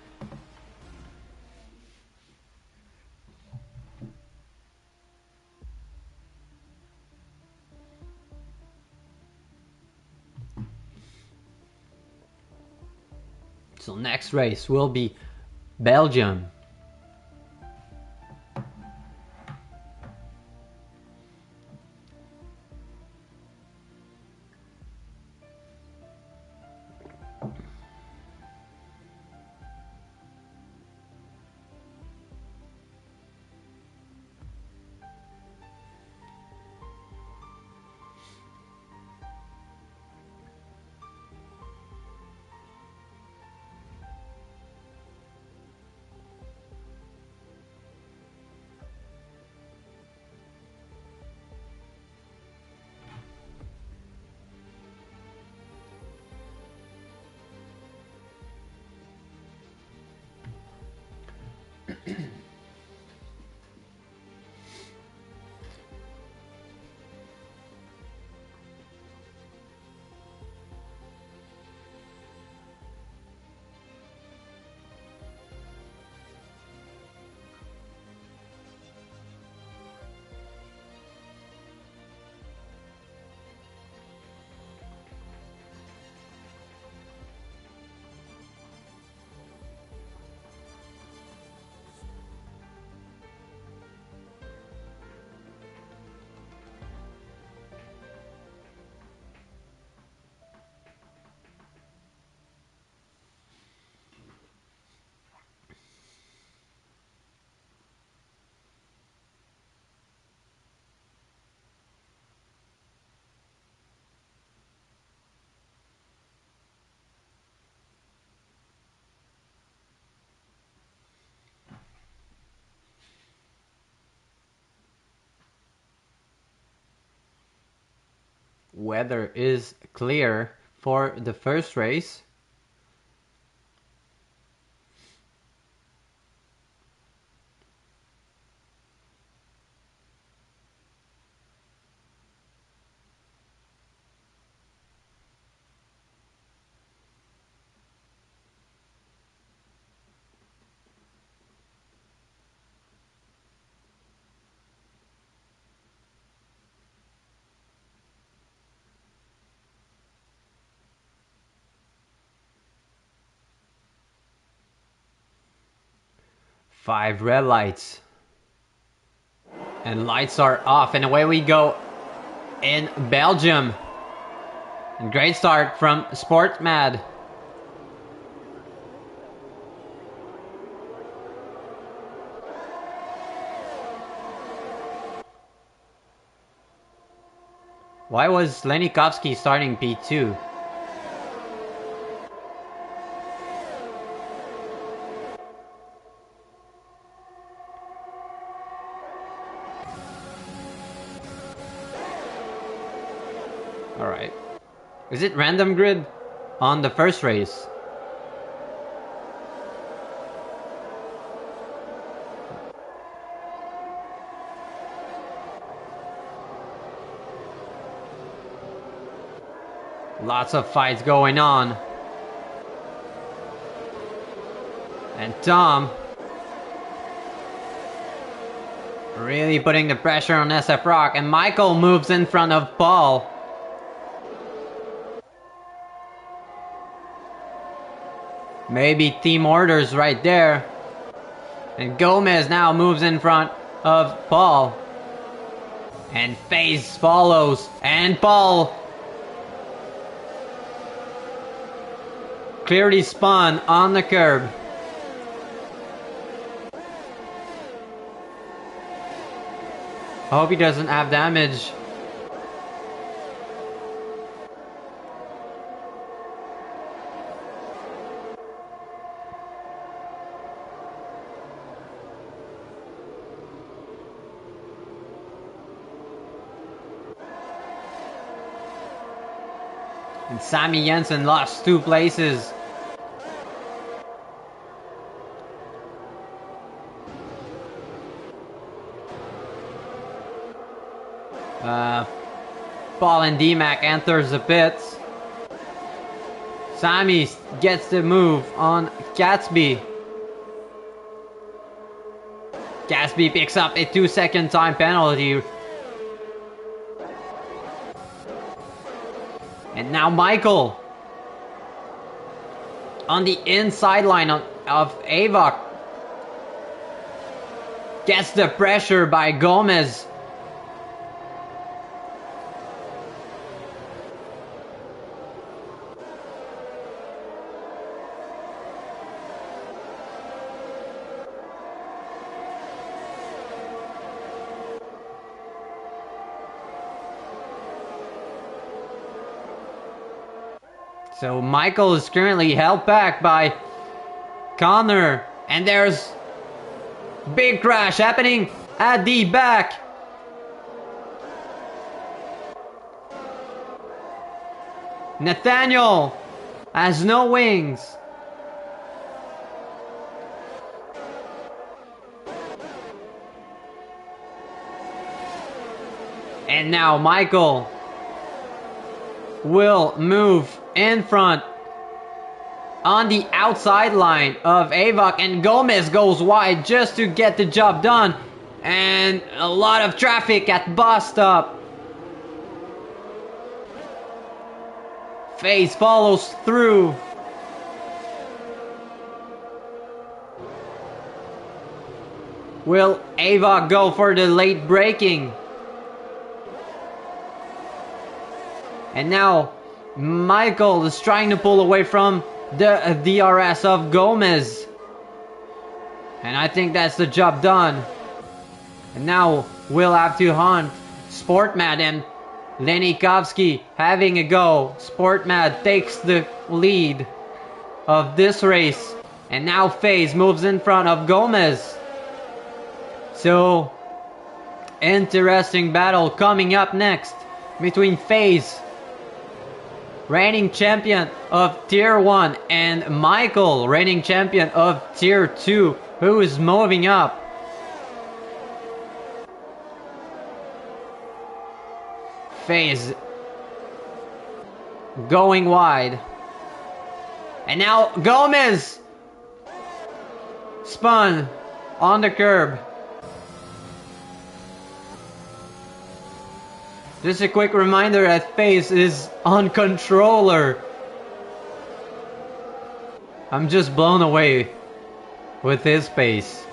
So next race will be Belgium. Weather is clear for the first race. Five red lights. And lights are off, and away we go in Belgium. Great start from Sportmad. Why was Lenikovsky starting P2? Alright. Is it random grid on the first race? Lots of fights going on. And Tom really putting the pressure on SF Rock, and Michael moves in front of Paul. Maybe team orders right there. And Gomez now moves in front of Paul. And FaZe follows. And Paul clearly spun on the curb. I hope he doesn't have damage. And Sammy Jensen lost 2 places. Paul and D-Mac enters the pits. Sammy gets the move on Gatsby. Gatsby picks up a 2-second time penalty. And now Michael on the inside line of Avok gets the pressure by Gomez. So Michael is currently held back by Connor, and there's big crash happening at the back. Nathaniel has no wings. And now Michael will move in front on the outside line of Avok, and Gomez goes wide just to get the job done. And a lot of traffic at bus stop. FaZe follows through. Will Avok go for the late braking? And now Michael is trying to pull away from the DRS of Gomez. And I think that's the job done. And now we'll have to hunt Sportmad and Lenikovsky having a go. Sportmad takes the lead of this race. And now FaZe moves in front of Gomez. So, interesting battle coming up next between FaZe, reigning champion of Tier 1, and Michael, reigning champion of Tier 2, who is moving up. FaZe going wide. And now Gomez spun on the curb. Just a quick reminder that FaZe is on controller. I'm just blown away with his pace.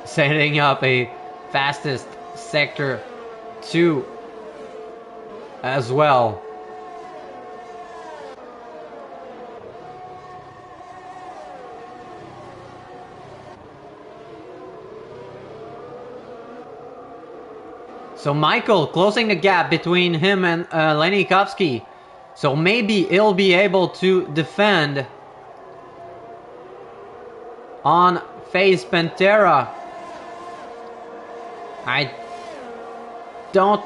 Setting up a fastest sector 2 as well. So Michael closing the gap between him and Lenikovsky. So maybe he'll be able to defend on FaZe Pantera. I don't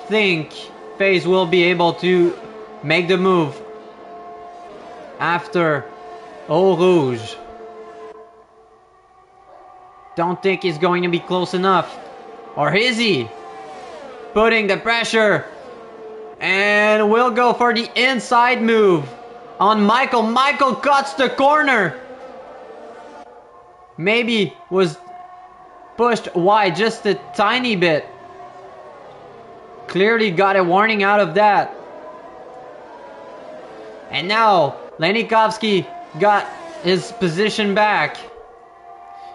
think FaZe will be able to make the move after Eau Rouge. Don't think he's going to be close enough. Or is he? Putting the pressure. And we'll go for the inside move on Michael. Michael cuts the corner. Maybe was pushed wide just a tiny bit. Clearly got a warning out of that. And now Lenikovsky got his position back.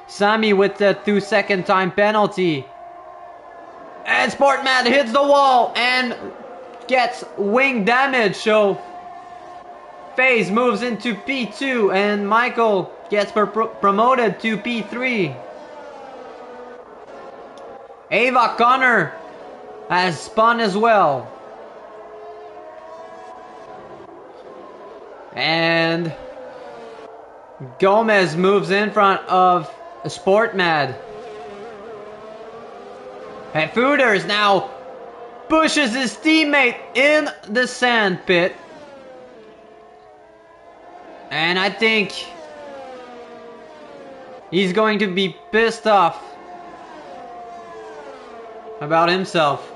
Sammy with the 2-second time penalty. And Sportmad hits the wall and gets wing damage. So FaZe moves into P2 and Michael gets promoted to P3. Ava Connor has spun as well. And Gomez moves in front of Sportmad. And Fooders now pushes his teammate in the sand pit. And I think he's going to be pissed off about himself.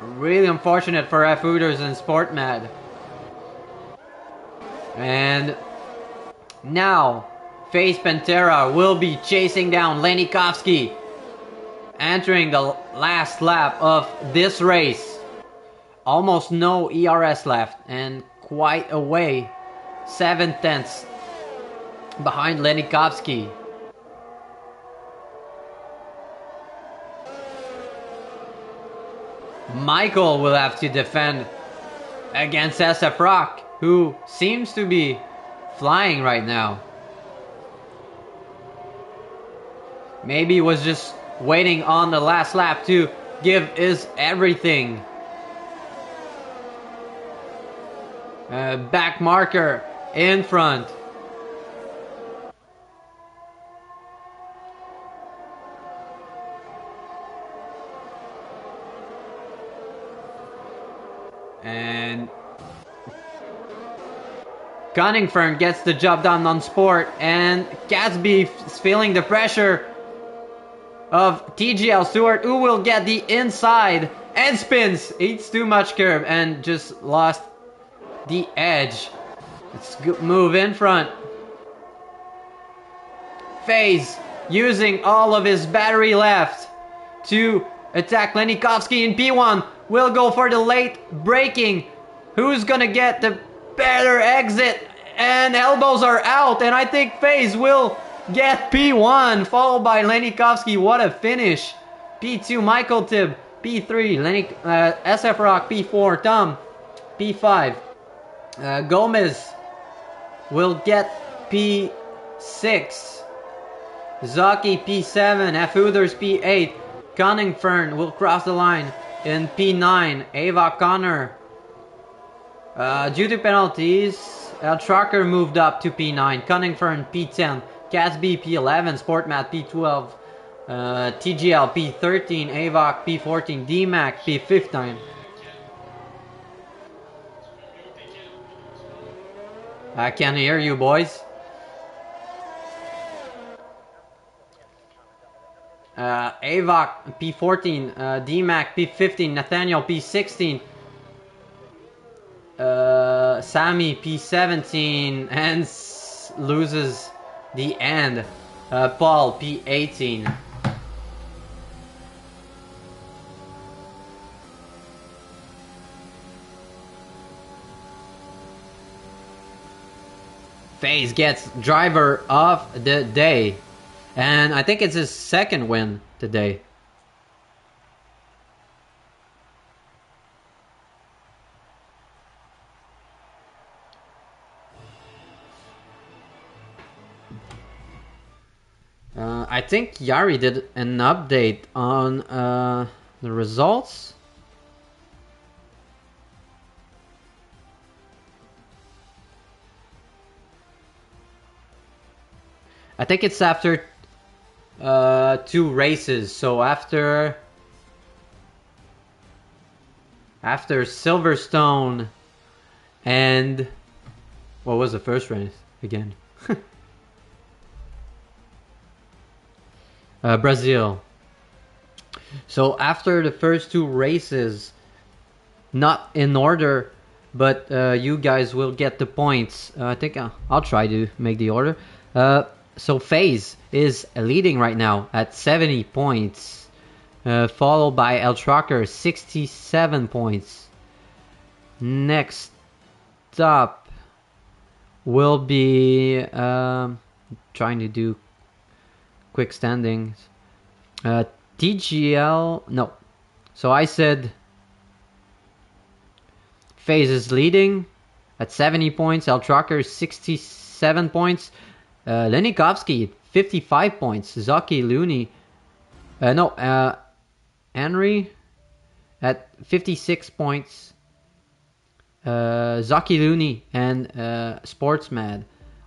Really unfortunate for Fooders and Sportmad. And now FaZe Pantera will be chasing down Lenikovsky, entering the last lap of this race. Almost no ERS left and quite a way. 7/10 behind Lenikovsky. Michael will have to defend against SF Rock, who seems to be flying right now. Maybe was just waiting on the last lap to give his everything. Back marker in front. And Cunningford gets the job done on Sport, and Gatsby is feeling the pressure of TGL Stewart, who will get the inside and spins. Eats too much curve and just lost the edge. Let's move in front. FaZe using all of his battery left to attack Lenikovsky in P1. Will go for the late braking. Who's gonna get the better exit? And elbows are out, and I think FaZe will get P1, followed by Lenikovsky. What a finish. P2, Michael Tibb. P3, SF Rock. P4, Tom. P5, Gomez will get P6. Zaki P7, F. Hooders P8. Cunningford will cross the line in P9. Ava Connor. Due to penalties, Trucker moved up to P9. Cunningford P10. Catsby P11. Sportmat P12. TGL P13. Avoc P14. DMAC P15. I can't hear you, boys. Avoc P14, DMAC P15, Nathaniel P16, Sammy P17, and loses the end. Paul P18. FaZe gets driver of the day. And I think it's his second win today. I think Yari did an update on the results. I think it's after 2 races. So after Silverstone and what was the first race again? Brazil. So after the first 2 races, not in order, but you guys will get the points. I think I'll try to make the order. So FaZe is leading right now at 70 points, followed by El Trucker 67 points. Next up will be trying to do quick standings. TGL, no. So I said FaZe is leading at 70 points. El Trucker 67 points. Lenikovsky 55 points. Zaki Looney, Henry at 56 points. Zaki Looney and Sportsmad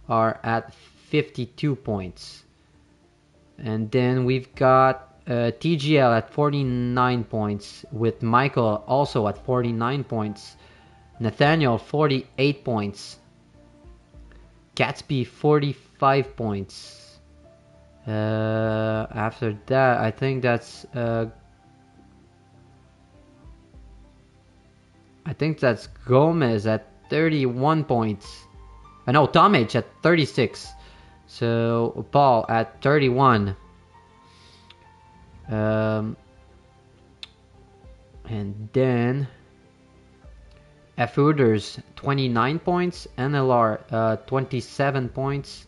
are at 52 points. And then we've got TGL at 49 points, with Michael also at 49 points. Nathaniel 48 points. Gatsby 45 points. After that, I think that's Gomez at 31 points. No, Tom H at 36. So Paul at 31. And then F. Hooders 29 points, NLR 27 points.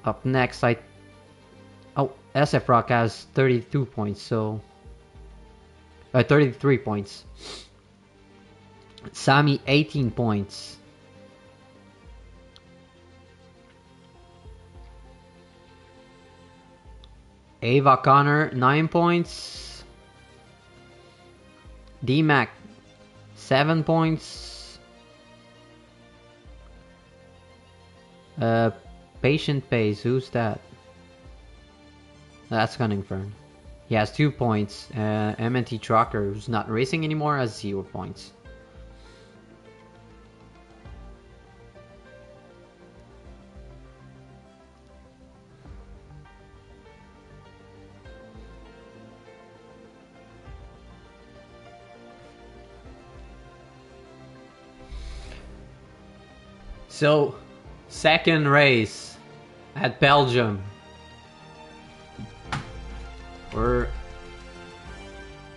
Up next, SF Rock has 32 points, so 33 points. Sammy 18 points. Ava Connor 9 points. DMAC 7 points. Patient Pays, who's that? That's Cunningford. He has 2 points. MNT Trucker, who's not racing anymore, has 0 points. So, second race at Belgium. We're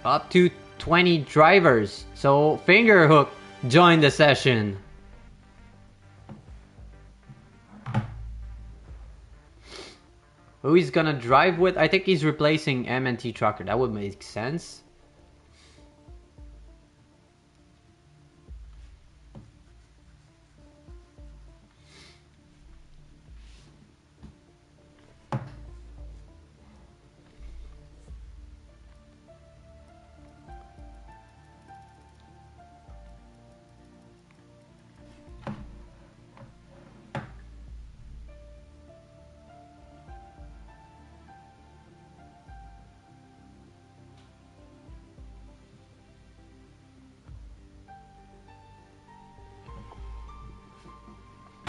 up to 20 drivers. So, Fingerhook joined the session. Who he's gonna drive with? I think he's replacing MNT Trucker. That would make sense.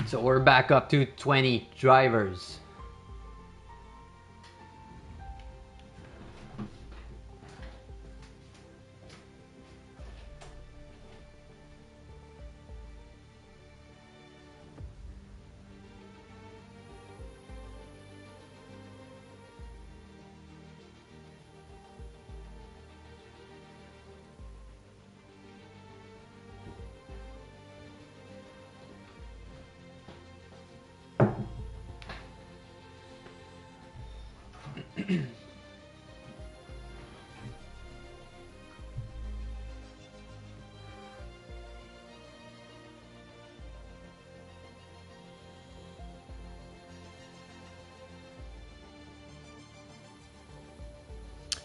So we're back up to 20 drivers.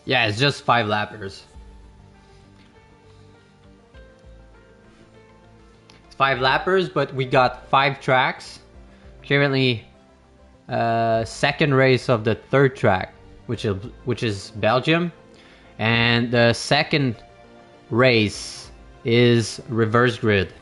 Yeah, it's just 5 lappers. It's 5 lappers, but we got 5 tracks. Currently, second race of the third track, which is Belgium, and the second race is reverse grid.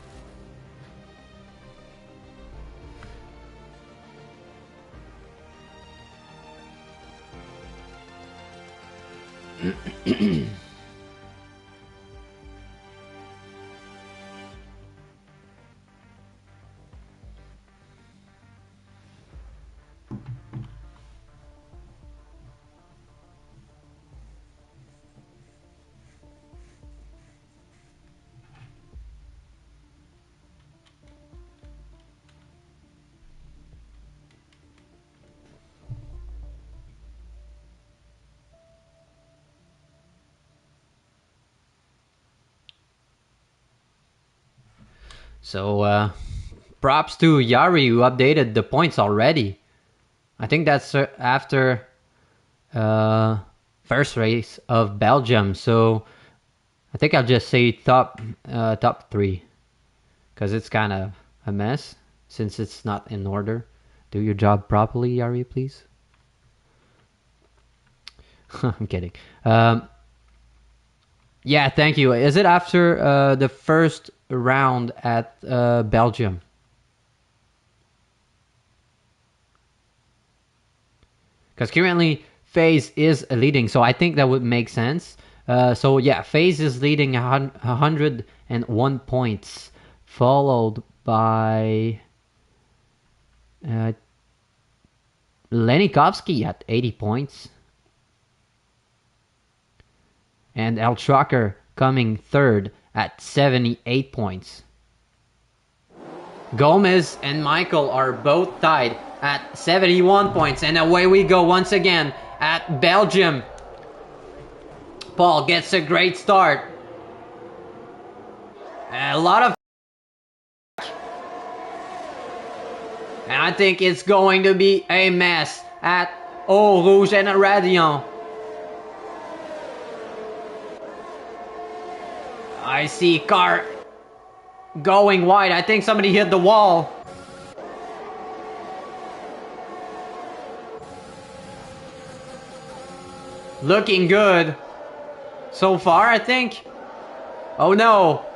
So, props to Yari who updated the points already. I think that's after first race of Belgium. So, I think I'll just say top 3 because it's kind of a mess since it's not in order. Do your job properly, Yari, please. I'm kidding. Yeah, thank you. Is it after the first round at Belgium? Because currently FaZe is leading, so I think that would make sense. So yeah, FaZe is leading 101 points, followed by Lenikovsky at 80 points. And El Trucker coming third at 78 points. Gomez and Michael are both tied at 71 points. And away we go once again at Belgium. Paul gets a great start. A lot of... And I think it's going to be a mess at Eau Rouge and Radion. I see car going wide. I think somebody hit the wall. Looking good so far, I think. Oh no.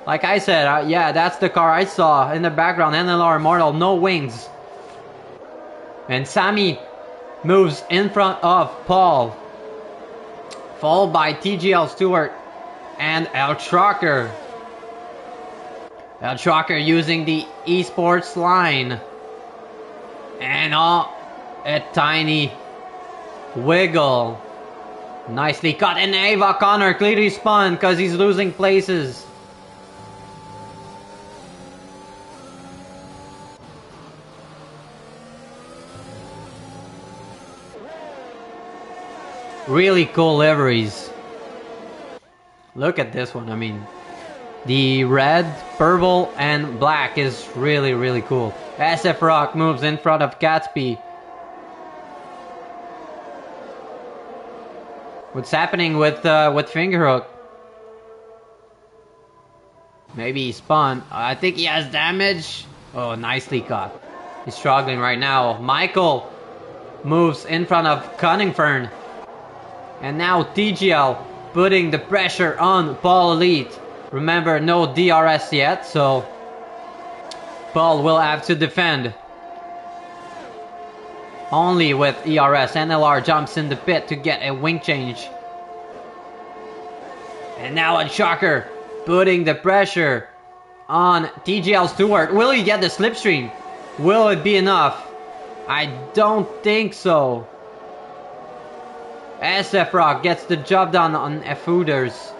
Like I said, yeah, that's the car I saw in the background. NLR Immortal, no wings. And Sammy moves in front of Paul. Followed by TGL Stewart and El Trucker. Trucker using the esports line. And a tiny wiggle. Nicely cut. And Ava Connor clearly spun because he's losing places. Really cool liveries. Look at this one. I mean, the red, purple, and black is really, really cool. SF Rock moves in front of Gatsby. What's happening with Fingerhook? Maybe he spun. I think he has damage. Oh, nicely caught. He's struggling right now. Michael moves in front of Cunningfern. And now TGL putting the pressure on Paul Elite. Remember, no DRS yet, so Paul will have to defend. Only with ERS. NLR jumps in the pit to get a wing change. And now a Shocker putting the pressure on TGL Stewart. Will he get the slipstream? Will it be enough? I don't think so. SF Rock gets the job done on F-Hooters.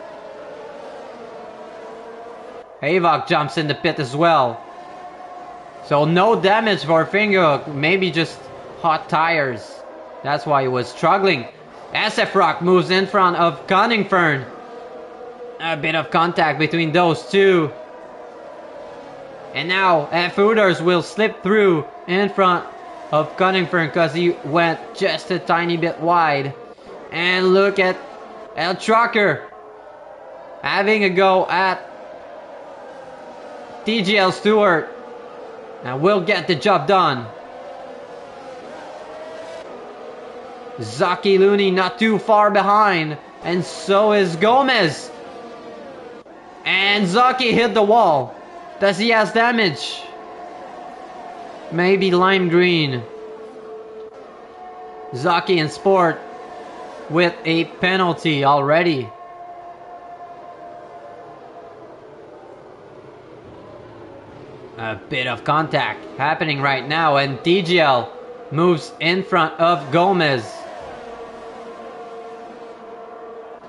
Havok jumps in the pit as well. So no damage for Fingerhook. Maybe just hot tires. That's why he was struggling. SF Rock moves in front of Cunningfern. A bit of contact between those two. And now F-Hooters will slip through in front of Cunningfern because he went just a tiny bit wide. And look at El Trucker having a go at TGL Stewart. And will get the job done. Zaki Looney not too far behind. And so is Gomez. And Zaki hit the wall. Does he have damage? Maybe lime green. Zaki in Sport with a penalty already. A bit of contact happening right now, and TGL moves in front of Gomez.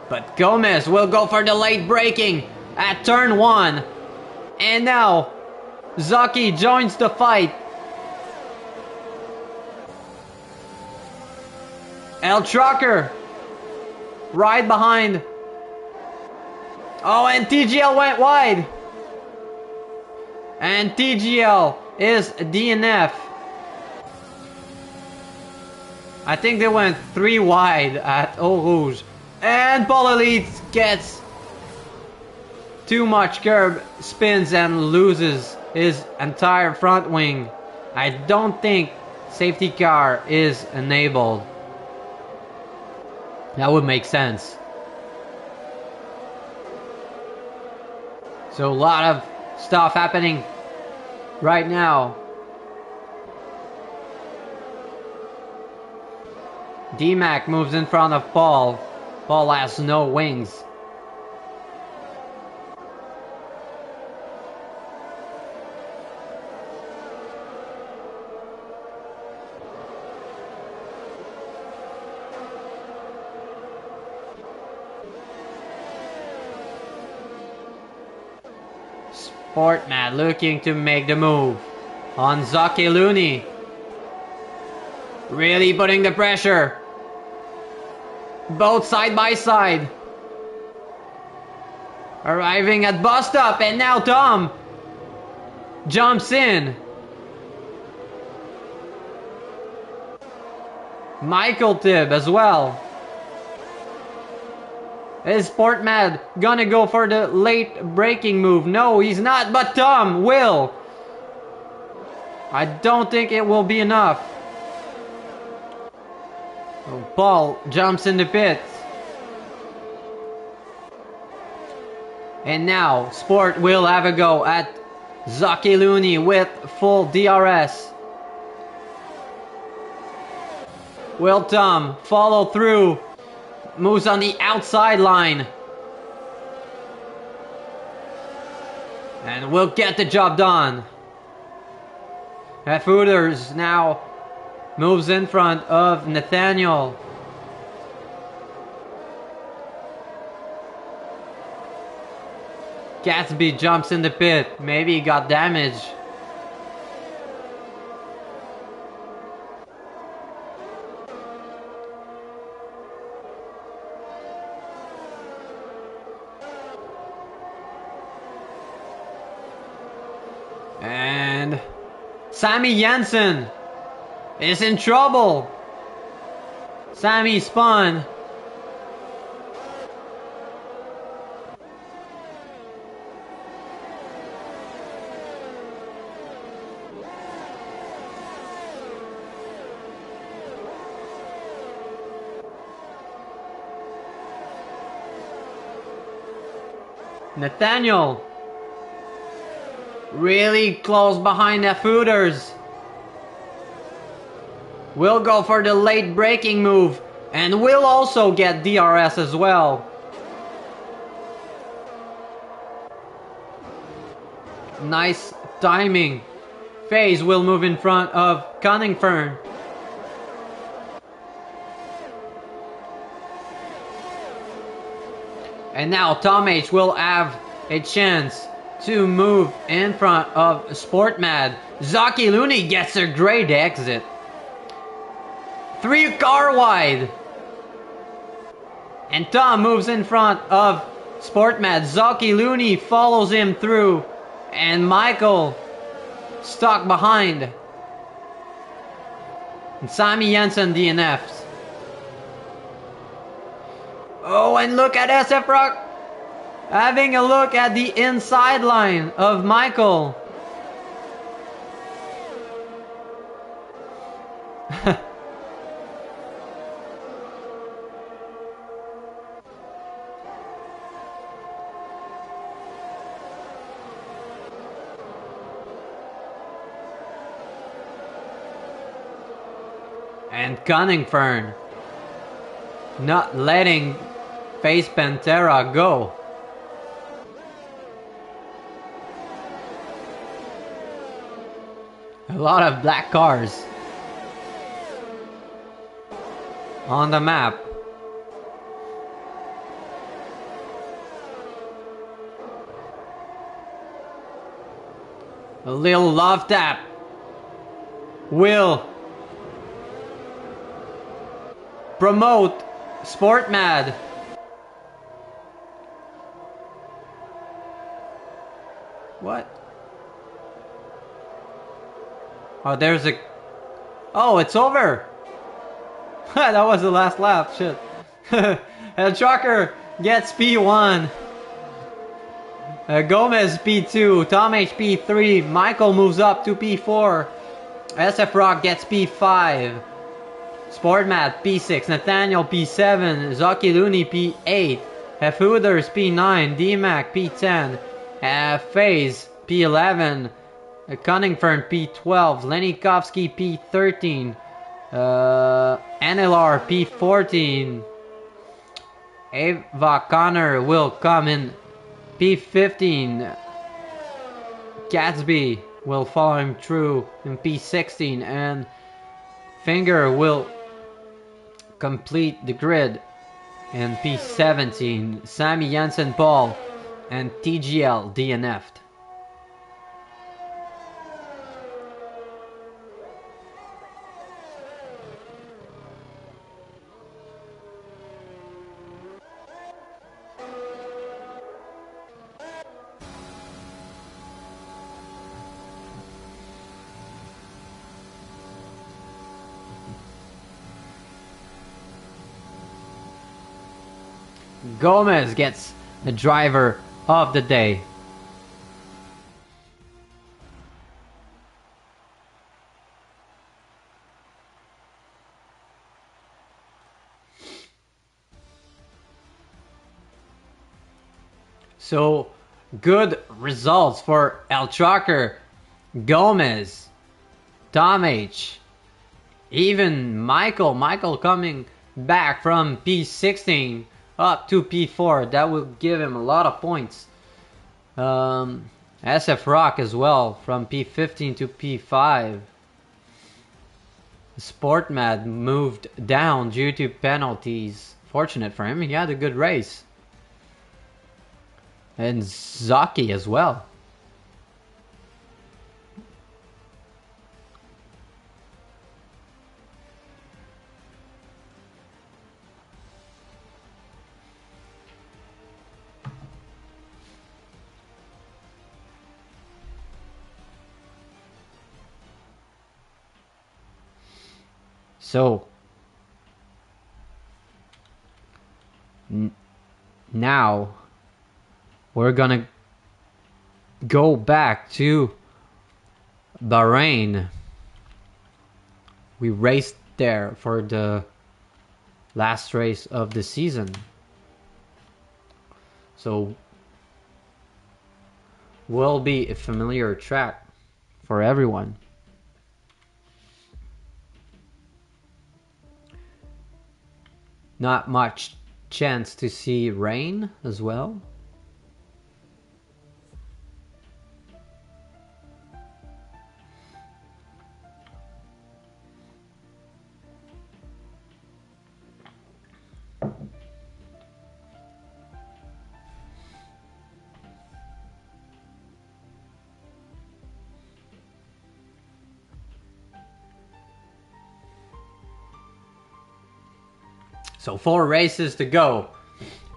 But Gomez will go for the late braking at turn 1. And now Zaki joins the fight. El Trucker right behind. Oh, and TGL went wide. And TGL is DNF. I think they went 3 wide at Eau Rouge. And Paul Elite gets too much curb, spins and loses his entire front wing. I don't think safety car is enabled. That would make sense. So a lot of stuff happening right now. D-Mac moves in front of Paul. Paul has no wings. Sportman looking to make the move on Zaki Looney. Really putting the pressure. Both side by side. Arriving at bus stop, and now Tom jumps in. Michael Tibb as well. Is Sportmad gonna go for the late braking move? No, he's not, but Tom will. I don't think it will be enough. So Paul jumps in the pit. And now Sport will have a go at Zaki Looney with full DRS. Will Tom follow through? Moves on the outside line. And and will get the job done. Hooters now moves in front of Nathaniel. Gatsby jumps in the pit. Maybe he got damaged. And Sammy Jensen is in trouble. Sammy spun. Nathaniel really close behind the Hooters. Will go for the late braking move and will also get DRS as well. Nice timing. FaZe will move in front of Cunningford. And now Tom H will have a chance to move in front of Sportmad. Zaki Looney gets a great exit. 3 car wide. And Tom moves in front of Sportmad. Zaki Looney follows him through. And Michael stuck behind. And Sammy Jensen DNFs. Oh, and look at SF Rock having a look at the inside line of Michael. And Cunningford not letting FaZe Pantera go. A lot of black cars on the map. A little love tap will promote Sportmad. What? Oh, there's a... Oh, it's over! That was the last lap, shit. El Trucker gets P1. Gomez P2, Tom H P3, Michael moves up to P4. SF Rock gets P5. Sportmat P6, Nathaniel P7, Zaki Looney P8, Hooters P9, DMAC P10, FaZe P11, Cunningford P12, Lenny Kovsky P13, NLR P14, Ava Connor will come in P15, Gatsby will follow him through in P16, and Finger will complete the grid in P17. Sammy Jensen Paul and TGL DNF'd. Gomez gets the driver of the day. So, good results for El Trucker, Gomez, Tom H, even Michael. Michael coming back from P16 up to P4. That will give him a lot of points. El SF Rock as well from P15 to P5. Sportmad moved down due to penalties. Fortunate for him, he had a good race. And Zaki as well. So now we're gonna go back to Bahrain. We raced there for the last race of the season. So will be a familiar track for everyone. Not much chance to see rain as well. So 4 races to go.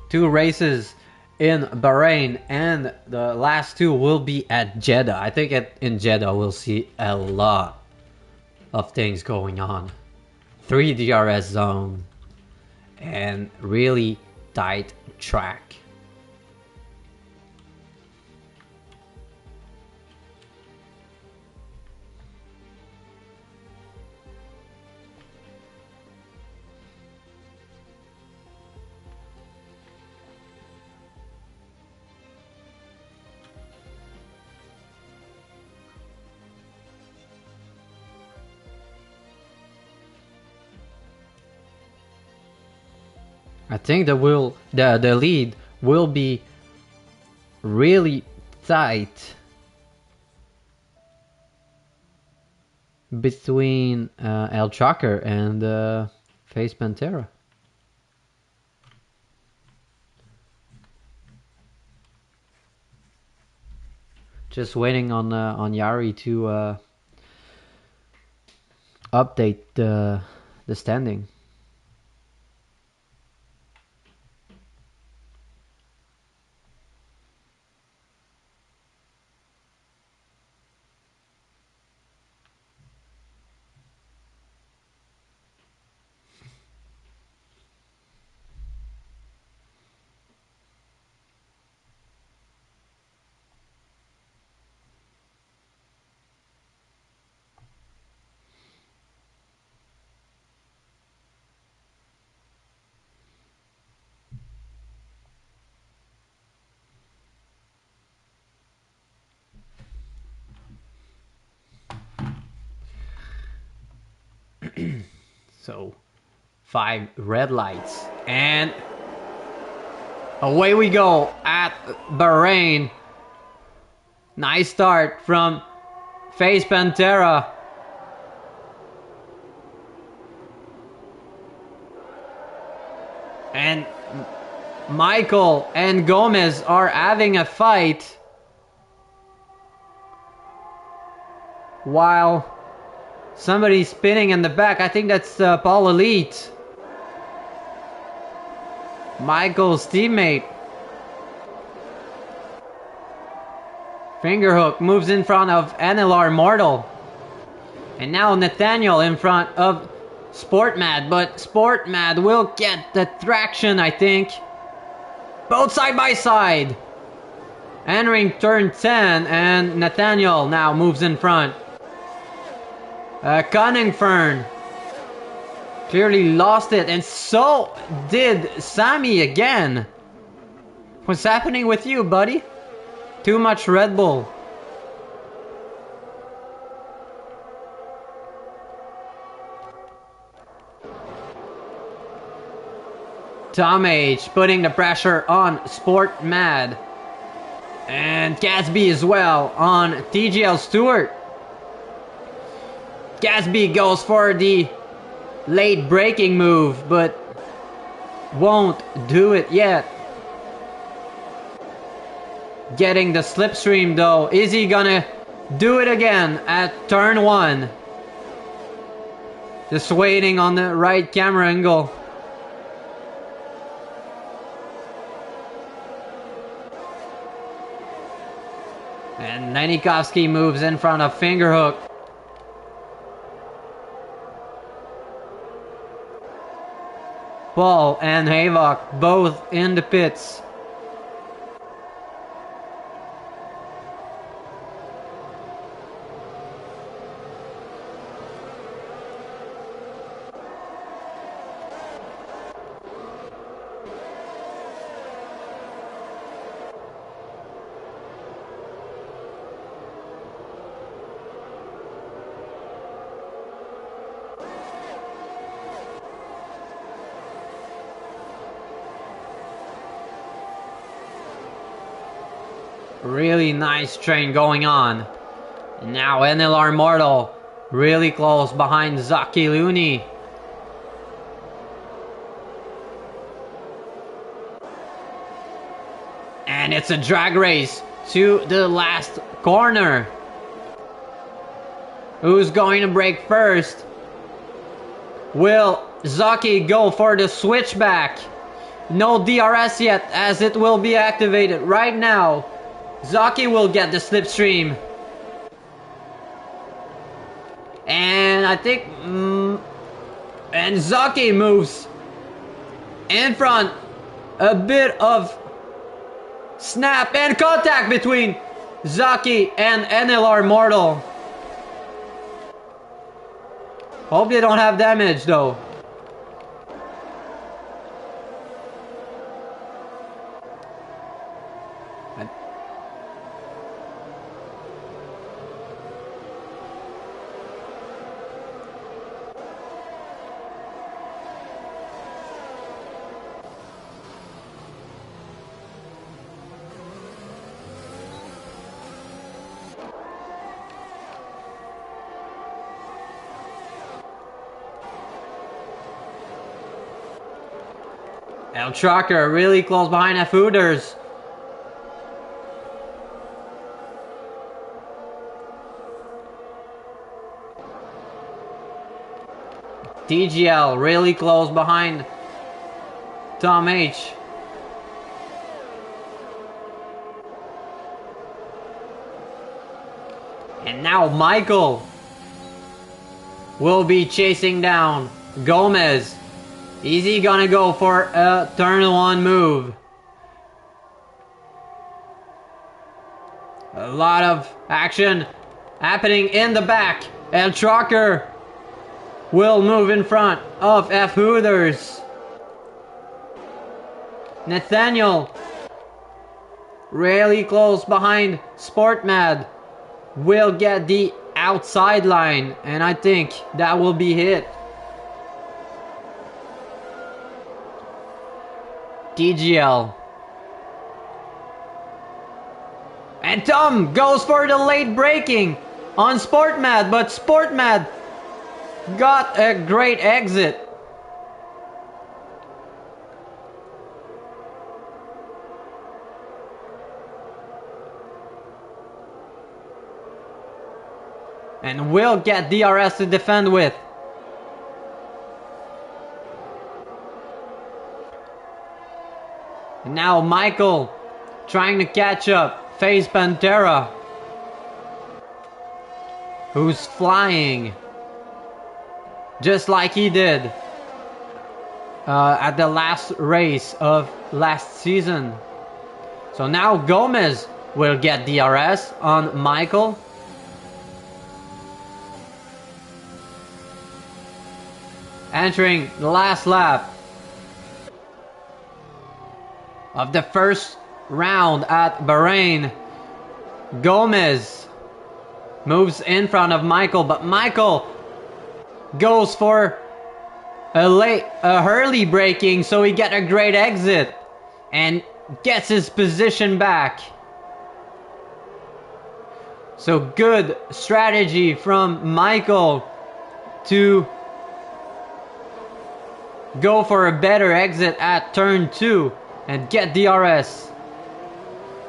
2 races in Bahrain, and the last 2 will be at Jeddah. I think in Jeddah we'll see a lot of things going on. 3 DRS zone and really tight track. I think the lead will be really tight between El Chakr and Face Pantera. Just waiting on Yari to update the standing. So 5 red lights and away we go at Bahrain. Nice start from Face Pantera. And Michael and Gomez are having a fight while somebody's spinning in the back. I think that's Paul Elite, Michael's teammate. Fingerhook moves in front of NLR Mortal. And now Nathaniel in front of Sportmad. But Sportmad will get the traction, I think. Both side by side. Entering turn 10, and Nathaniel now moves in front. Cunningfern clearly lost it, and so did Sammy again. What's happening with you, buddy? Too much Red Bull. Tom H putting the pressure on Sportmad. And Gatsby as well on TGL Stewart. Gatsby goes for the late braking move, but won't do it yet. Getting the slipstream though. Is he gonna do it again at turn 1? Just waiting on the right camera angle. And Nenikovsky moves in front of Fingerhook. Paul and Havok both in the pits. Really nice train going on. Now NLR Mortal really close behind Zaki Looney. And it's a drag race to the last corner. Who's going to brake first? Will Zaki go for the switchback? No DRS yet, as it will be activated right now. Zaki will get the slipstream. And I think... and Zaki moves in front. A bit of snap and contact between Zaki and NLR Mortal. Hope they don't have damage though. El Trucker really close behind F Hooters. TGL really close behind Tom H. And now Michael will be chasing down Gomez. Is he gonna go for a turn 1 move? A lot of action happening in the back. El Trucker will move in front of F Hooters. Nathaniel really close behind Sportmad will get the outside line, and I think that will be hit. TGL. And Tom goes for the late braking on Sportmad, but Sportmad got a great exit. And will get DRS to defend with. And now Michael trying to catch up. Face Pantera, who's flying just like he did at the last race of last season. So now Gomez will get DRS on Michael. Entering the last lap of the first round at Bahrain. Gomez moves in front of Michael, but Michael goes for a early braking, so he get a great exit and gets his position back. So good strategy from Michael to go for a better exit at turn 2 and get DRS.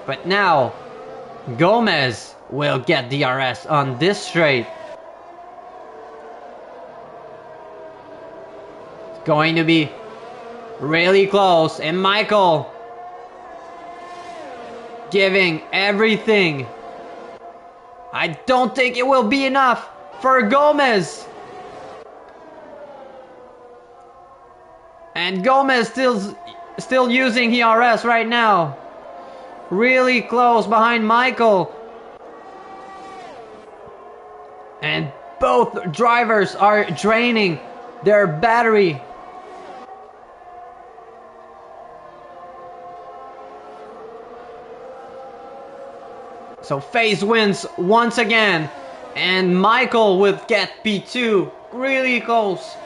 But now Gomez will get DRS on this straight. It's going to be really close, and Michael giving everything. I don't think it will be enough for Gomez. And Gomez still using ERS right now. Really close behind Michael. And both drivers are draining their battery. So FaZe wins once again, and Michael will get P2, really close,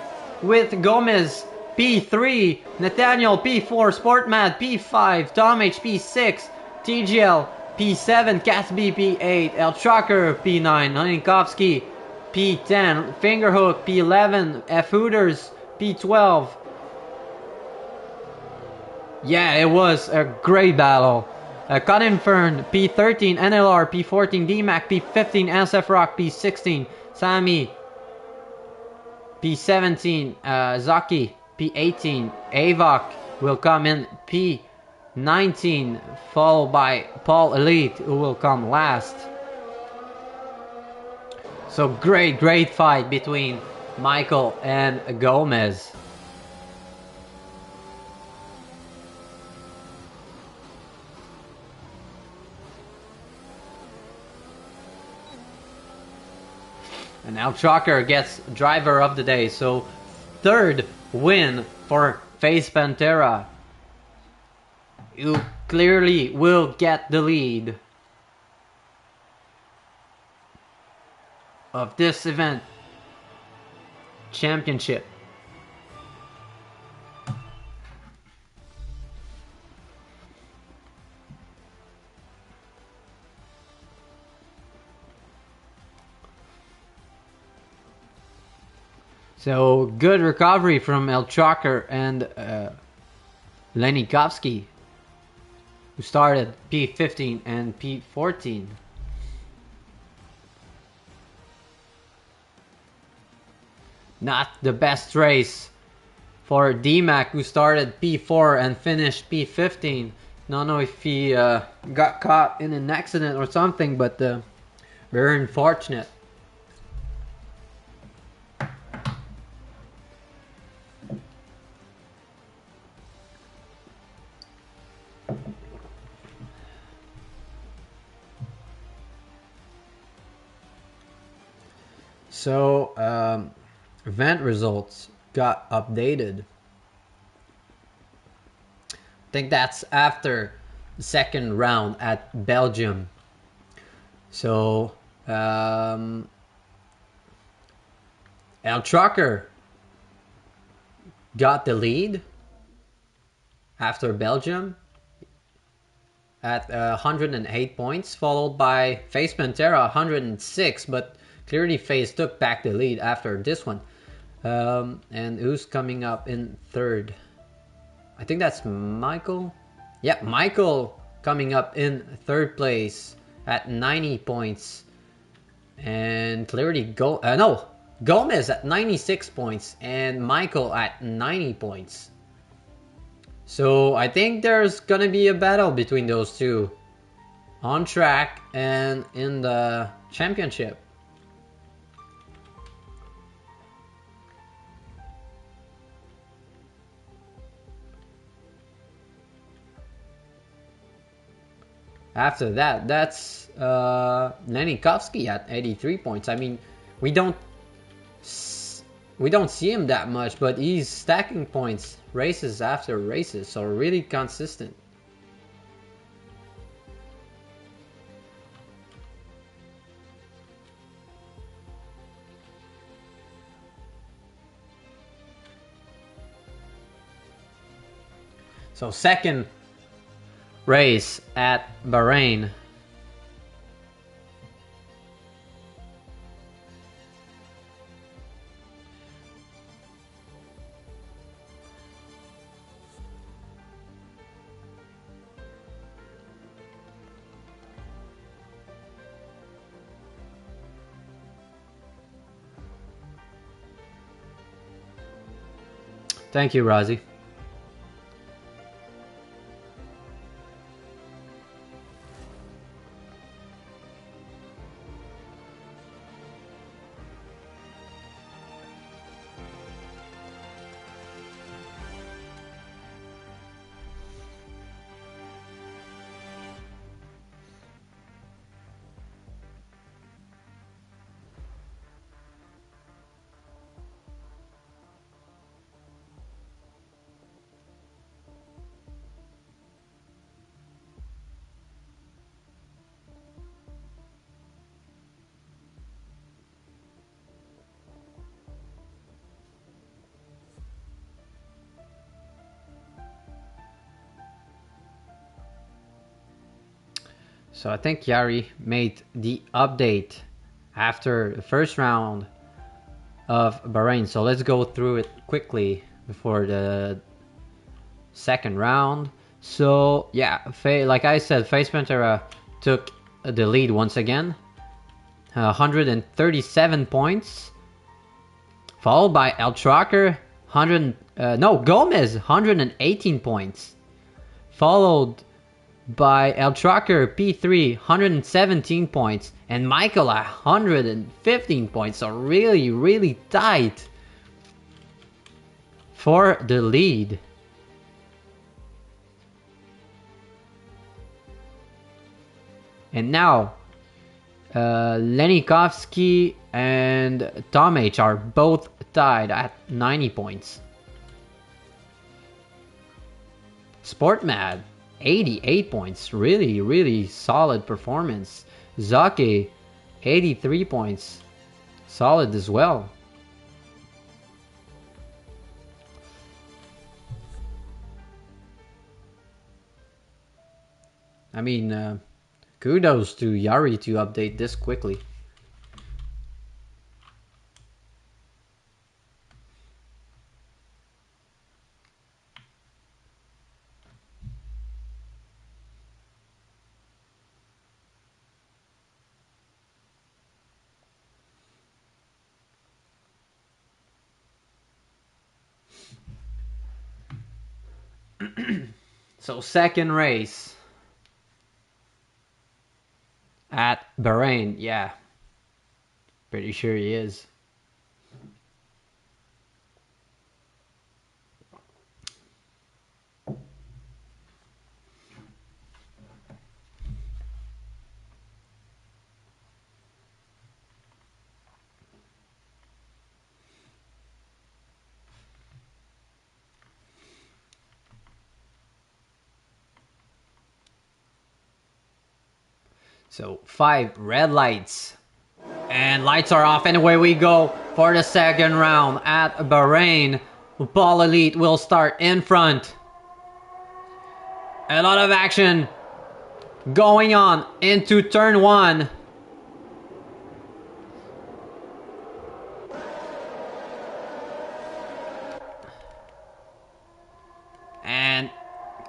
with Gomez P3, Nathaniel P4, Sportmad P5, Tom H P6, TGL P7, Casby P8, El Trucker P9, Leninkovsky P10, Fingerhook P11, F Hooters P12. Yeah, it was a great battle. Cuttinfern P13, NLR P14, DMAC P15, SF Rock P16, Sammy P17, Zaki P18, Avok will come in P19, followed by Paul Elite, who will come last. So great fight between Michael and Gomez. And now Trucker gets driver of the day. So third win for FaZe Pantera, who clearly will get the lead of this event championship. So good recovery from El Trucker and Lenikovsky, who started P15 and P14. Not the best race for DMAC, who started P4 and finished P15. Don't know if he got caught in an accident or something, but very unfortunate. So, event results got updated. I think that's after the second round at Belgium. So, El Trucker got the lead after Belgium at 108 points, followed by FaZe Pantera 106, but clearly FaZe took back the lead after this one. And who's coming up in third? I think that's Michael. Yeah, Michael coming up in third place at 90 points. And clearly Gomez at 96 points and Michael at 90 points. So I think there's gonna be a battle between those two on track and in the championship. After that, that's Lenikovsky at 83 points. I mean, we don't see him that much, but he's stacking points races after races, so really consistent. So second race at Bahrain. Thank you, Razi. So I think Yari made the update after the first round of Bahrain. So let's go through it quickly before the second round. So yeah, like I said, Face Pantera took the lead once again. 137 points. Followed by El Tracker, Gomez, 118 points. Followed by El Tracker P3, 117 points. And Michael, 115 points. So really, really tight for the lead. And now, Lenikovsky and Tom H are both tied at 90 points. Sportmad, 88 points. Really, really solid performance. Zaki, 83 points. Solid as well. I mean, kudos to Yari to update this quickly. So second race at Bahrain, yeah. Pretty sure he is. So 5 red lights. And lights are off, and away we go for the second round at Bahrain. Paul Elite will start in front. A lot of action going on into turn 1. And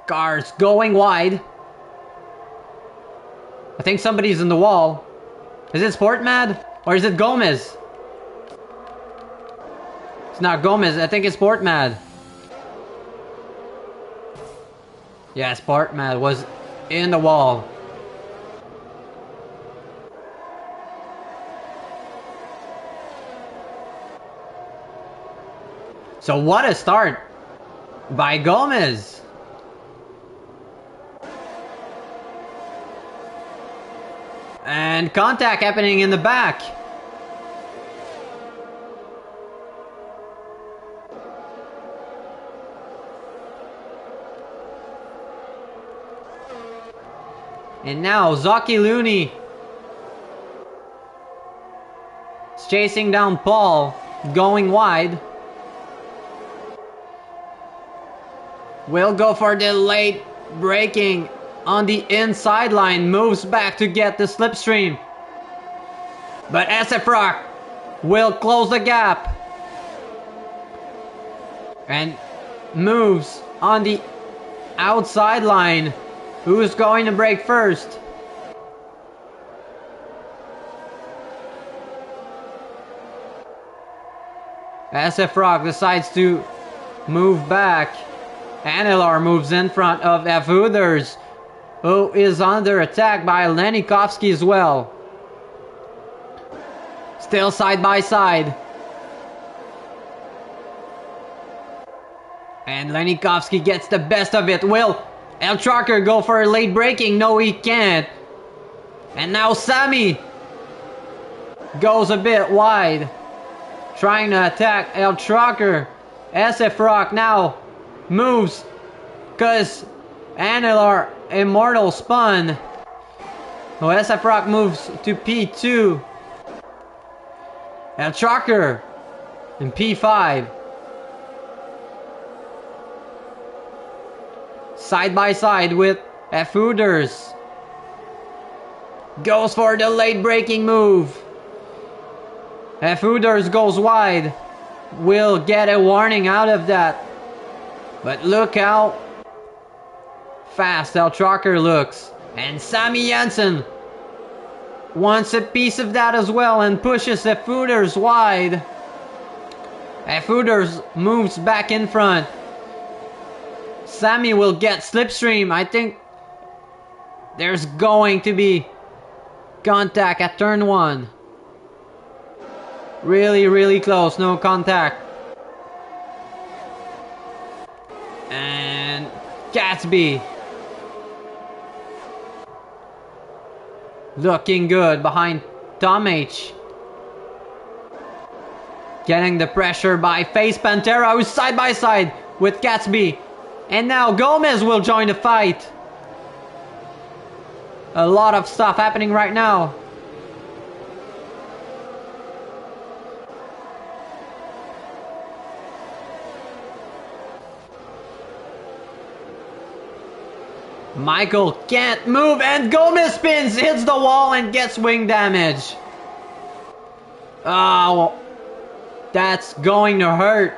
cars going wide. I think somebody's in the wall. Is it Sportmad? Or is it Gomez? It's not Gomez. I think it's Sportmad. Yeah, Sportmad was in the wall. So what a start by Gomez. And contact happening in the back. And now Zaki Looney is chasing down Paul, going wide. Will go for the late braking on the inside line, moves back to get the slipstream. But SF Rock will close the gap. And moves on the outside line. Who's going to brake first? SF Rock decides to move back. NLR moves in front of F. Hooters, who is under attack by Lenikovsky as well. Still side by side. And Lenikovsky gets the best of it. Will El Trucker go for a late braking? No, he can't. And now Sammy goes a bit wide, trying to attack El Trucker. SF Rock now moves because NLR Immortal spun. So SF Rock moves to P2. El Trucker in P5. Side by side with F. Hooters. Goes for the late braking move. F. Hooters goes wide. Will get a warning out of that. But look how fast El Trucker looks. And Sammy Jensen wants a piece of that as well and pushes F. Hooters wide. F. Hooters moves back in front. Sammy will get slipstream. I think there's going to be contact at turn 1. Really, really close. No contact. And Gatsby looking good behind Tom H. Getting the pressure by Face Pantera, who's side by side with Gatsby. And now Gomez will join the fight. A lot of stuff happening right now. Michael can't move and Gomez spins, hits the wall and gets wing damage. Oh, that's going to hurt.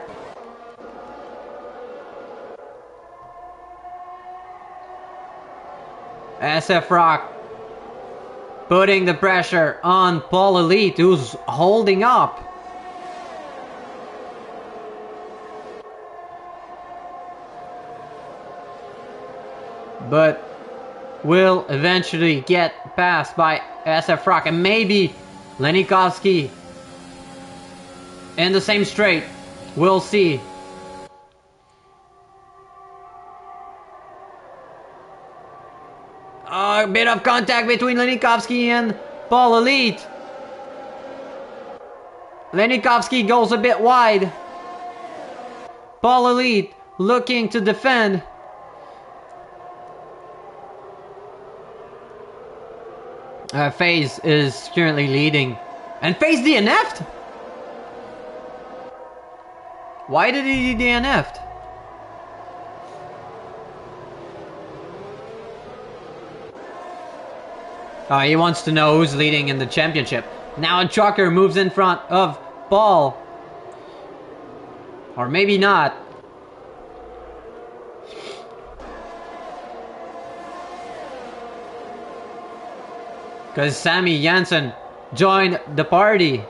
SF Rock putting the pressure on Paul Elite, who's holding up. But will eventually get passed by SF Rock and maybe Lenikovsky in the same straight. We'll see. A bit of contact between Lenikovsky and Paul Elite. Lenikovsky goes a bit wide. Paul Elite looking to defend. FaZe is currently leading. And FaZe DNF'd? Why did he DNF'd? He wants to know who's leading in the championship. Now a trucker moves in front of Paul. Or maybe not. Because Sammy Jensen joined the party.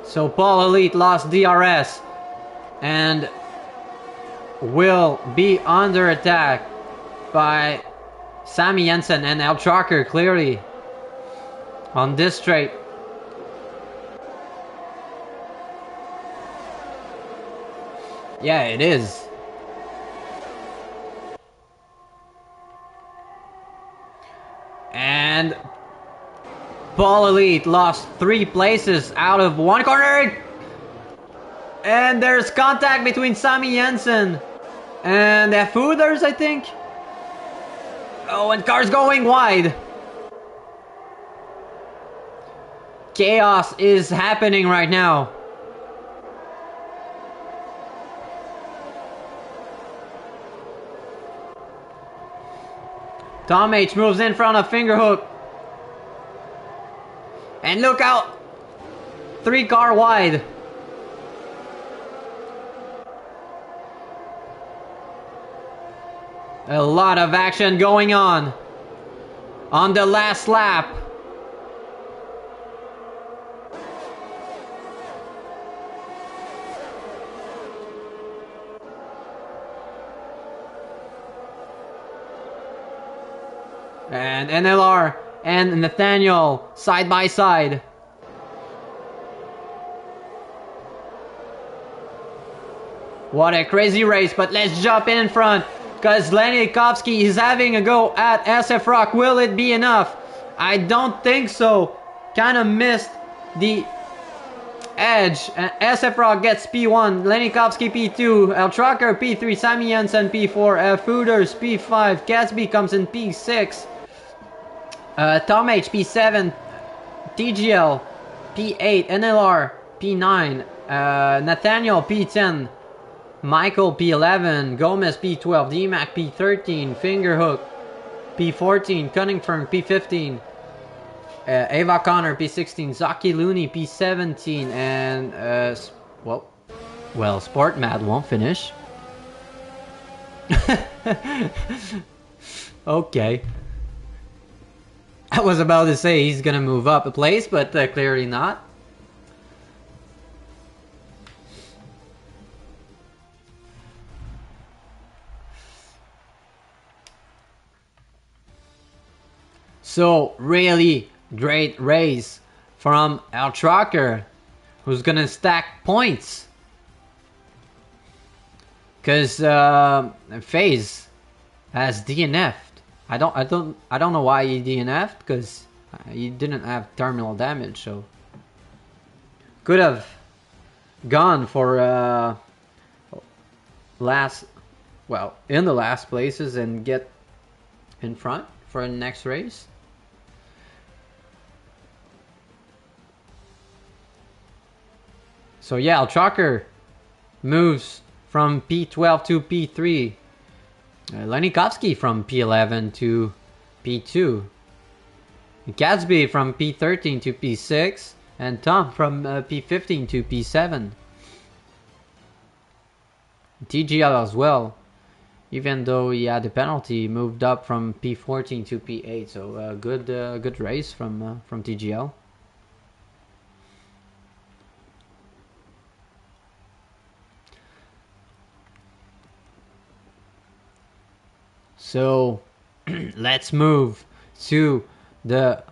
So Paul Elite lost DRS and will be under attack by Sammy Jensen and El Trucker clearly on this straight. Yeah, it is. And Paul Elite lost 3 places out of 1 corner. And there's contact between Sammy Jensen and F. Hooters, I think. Oh, and cars going wide. Chaos is happening right now. Tom H moves in front of Fingerhook. And look out! 3 car wide. A lot of action going on the last lap. And NLR and Nathaniel side by side. What a crazy race, but let's jump in front because Lenikovsky is having a go at SF Rock. Will it be enough? I don't think so. Kind of missed the edge. SF Rock gets P1, Lenikovsky P2, El Trucker P3, Sammy Jensen P4, Fooders P5, Gatsby comes in P6, Tom H P7, TGL P8, NLR P9, Nathaniel P10, Michael P11, Gomez P12, DMAC P13, Fingerhook P14, Cunnington P15, Ava Connor P16, Zaki Looney P17, and Sport Mad won't finish. Okay. I was about to say he's gonna move up a place, but clearly not. So, really great race from El Trucker, who's gonna stack points. Cause FaZe has DNF'd. I don't know why he DNF'd, because he didn't have terminal damage, so could have gone for in the last places and get in front for the next race. So yeah, Trucker moves from P12 to P3. Lenikovsky from P11 to P2. Gatsby from P13 to P6. And Tom from P15 to P7. TGL as well. Even though he had a penalty, moved up from P14 to P8. So good race from TGL. So let's move to the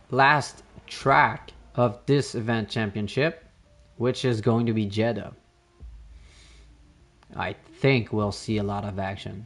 last track of this event championship, which is going to be Jeddah. I think we'll see a lot of action.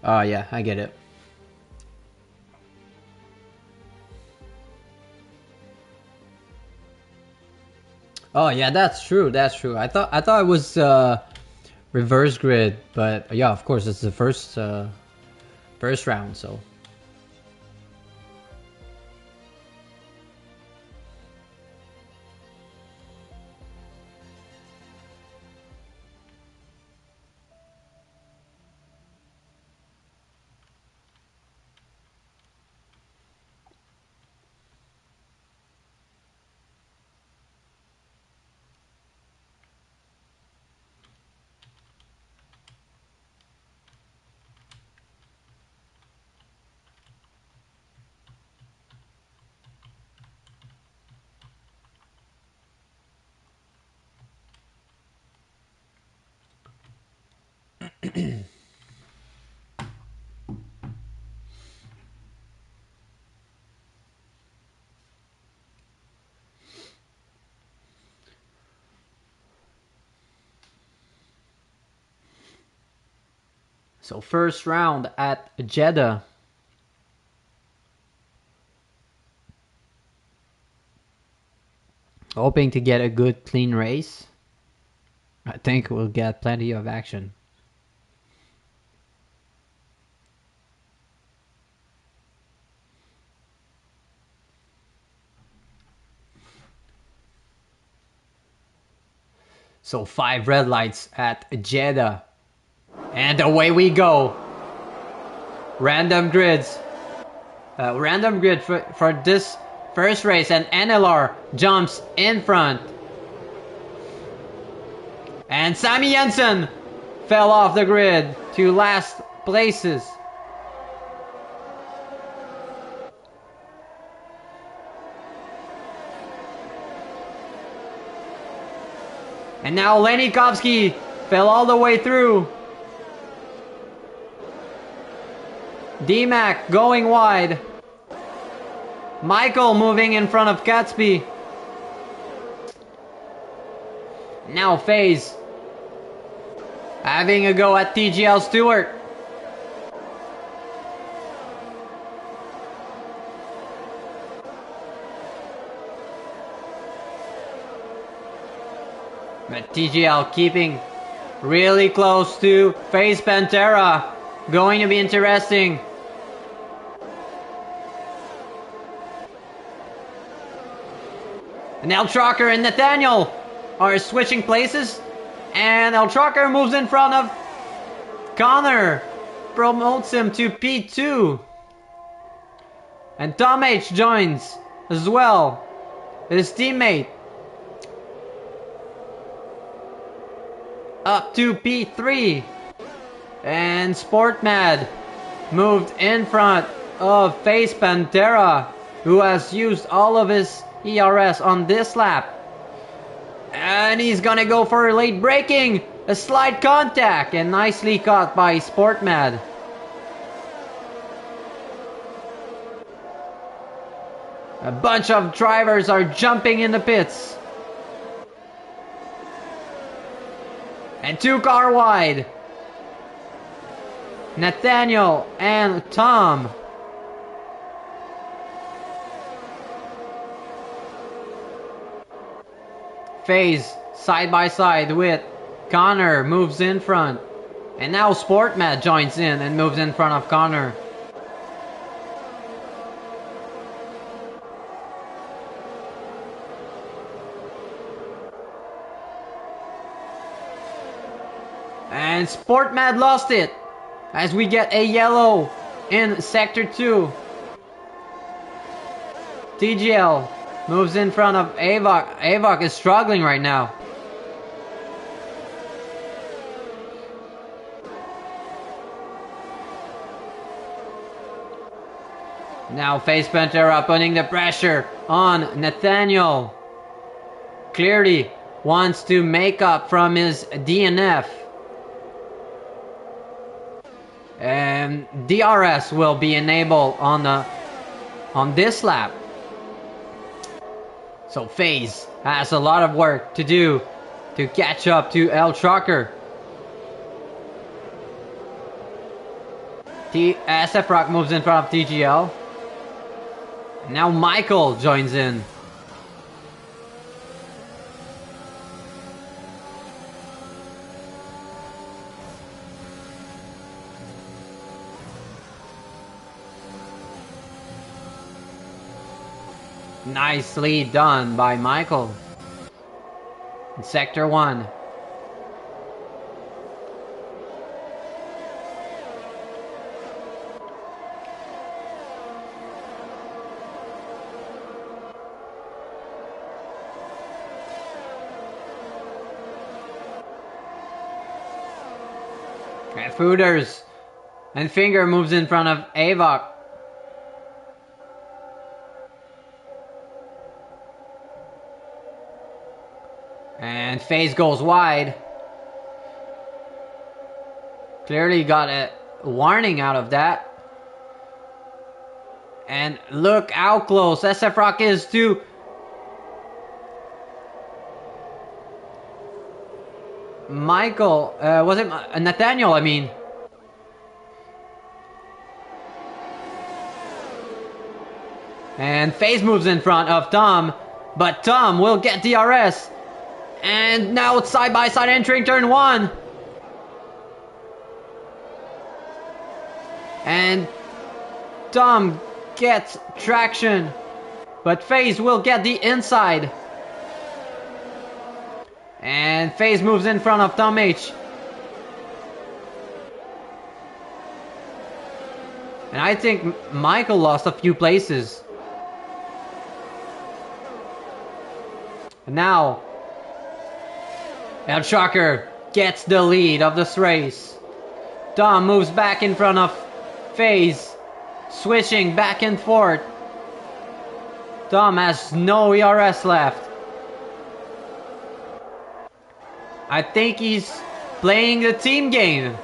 Oh yeah, I get it. Oh yeah, that's true. That's true. I thought it was reverse grid, but yeah, of course it's the first round, so. So first round at Jeddah. Hoping to get a good clean race. I think we'll get plenty of action. So 5 red lights at Jeddah. And away we go. Random grids. Random grid for this first race, and NLR jumps in front. And Sammy Jensen fell off the grid to last places. And now Lenny Kovsky fell all the way through. D-Mac going wide. Michael moving in front of Gatsby. Now FaZe having a go at TGL Stewart. But TGL keeping really close to FaZe Pantera. Going to be interesting. And El Trucker and Nathaniel are switching places. And El Trucker moves in front of Connor. Promotes him to P2. And Tom H joins as well. His teammate. Up to P3. And Sportmad moved in front of FaZe Pantera, who has used all of his ERS on this lap. And he's gonna go for a late braking. A slight contact and nicely caught by Sportmad. A bunch of drivers are jumping in the pits. And 2 car wide. Nathaniel and Tom. FaZe side by side with Connor moves in front. And now Sportmad joins in and moves in front of Connor. And Sportmad lost it as we get a yellow in Sector 2. TGL moves in front of Avok. Avok is struggling right now. Now FaZe Pantera putting the pressure on Nathaniel. Clearly wants to make up from his DNF. And DRS will be enabled on this lap. So FaZe has a lot of work to do to catch up to El Trucker. SF Rock moves in front of TGL. Now Michael joins in. Nicely done by Michael. In Sector 1. And Fooders and Finger moves in front of Avok. And FaZe goes wide. Clearly got a warning out of that. And look how close SF Rock is to Michael. Was it Nathaniel, I mean. And FaZe moves in front of Tom, but Tom will get DRS. And now it's side by side entering turn 1. And Tom gets traction, but FaZe will get the inside. And FaZe moves in front of Tom H. And I think Michael lost a few places. And now, El Shocker gets the lead of this race. Tom moves back in front of FaZe, switching back and forth. Tom has no ERS left. I think he's playing the team game,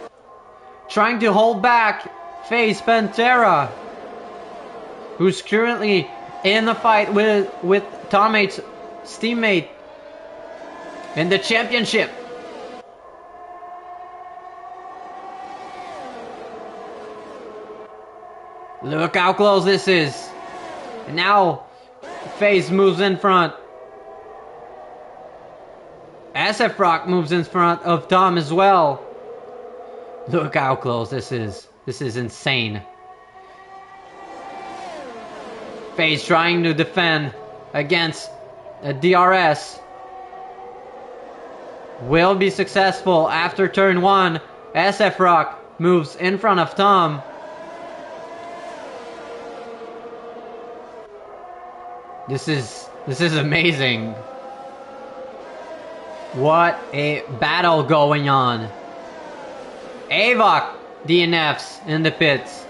trying to hold back FaZe Pantera, who's currently in the fight with Tom H's teammate in the championship. Look how close this is. And now FaZe moves in front. SF Rock moves in front of Tom as well. Look how close this is. This is insane. FaZe trying to defend against a DRS. Will be successful after turn 1. SF Rock moves in front of Tom. This is amazing. What a battle going on. Avoc DNFs in the pits.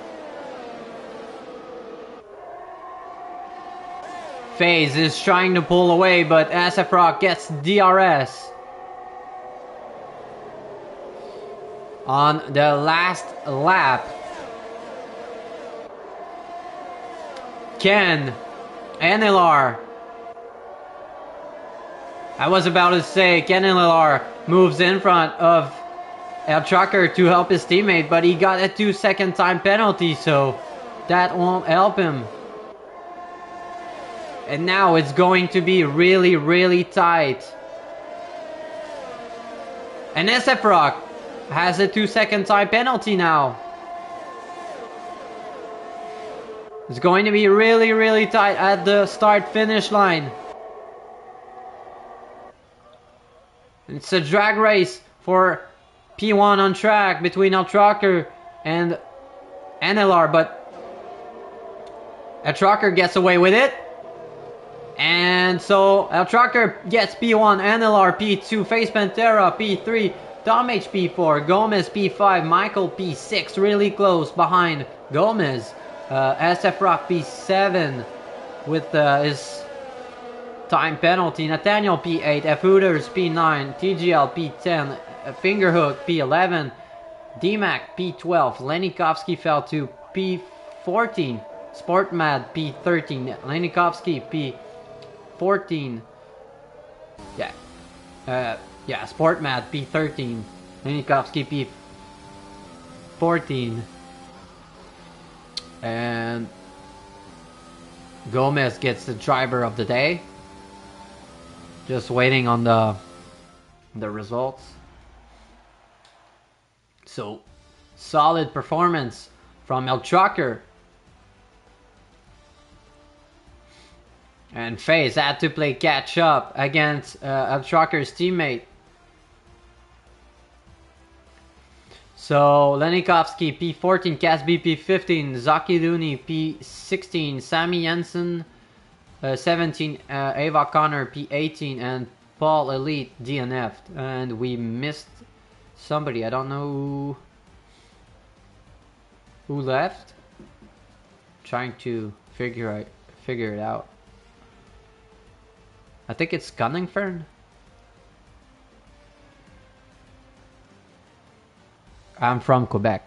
FaZe is trying to pull away, but SF Rock gets DRS. On the last lap, Ken NLR. I was about to say Ken NLR moves in front of El Trucker to help his teammate, but he got a 2-second time penalty, so that won't help him. And now it's going to be really, really tight. And SF Rock has a 2-second time penalty now. It's going to be really, really tight at the start-finish line. It's a drag race for P1 on track between El Trucker and NLR, but El Trucker gets away with it. And so El Trucker gets P1, NLR P2, FaZe Pantera P3, Tom H P4, Gomez P5, Michael P6, really close behind Gomez. SF Rock P7 with his time penalty. Nathaniel P8, F Hooters P9, TGL P10, Fingerhook P11, DMAC P12, Lenikovsky fell to P14, Sportmad P13, Lenikovsky P14. Sportmad P13, Lenikovsky P14. And Gomez gets the driver of the day. Just waiting on the results. So, solid performance from El Trucker. And FaZe had to play catch up against El Trucker's teammate. So, Lenikovsky P14, Casby P15, Zaki Looney P16, Sammy Jensen 17, Ava Connor P18, and Paul Elite DNF'd. And we missed somebody. I don't know who left. Trying to figure it out. I think it's Cunningford. I'm from Quebec.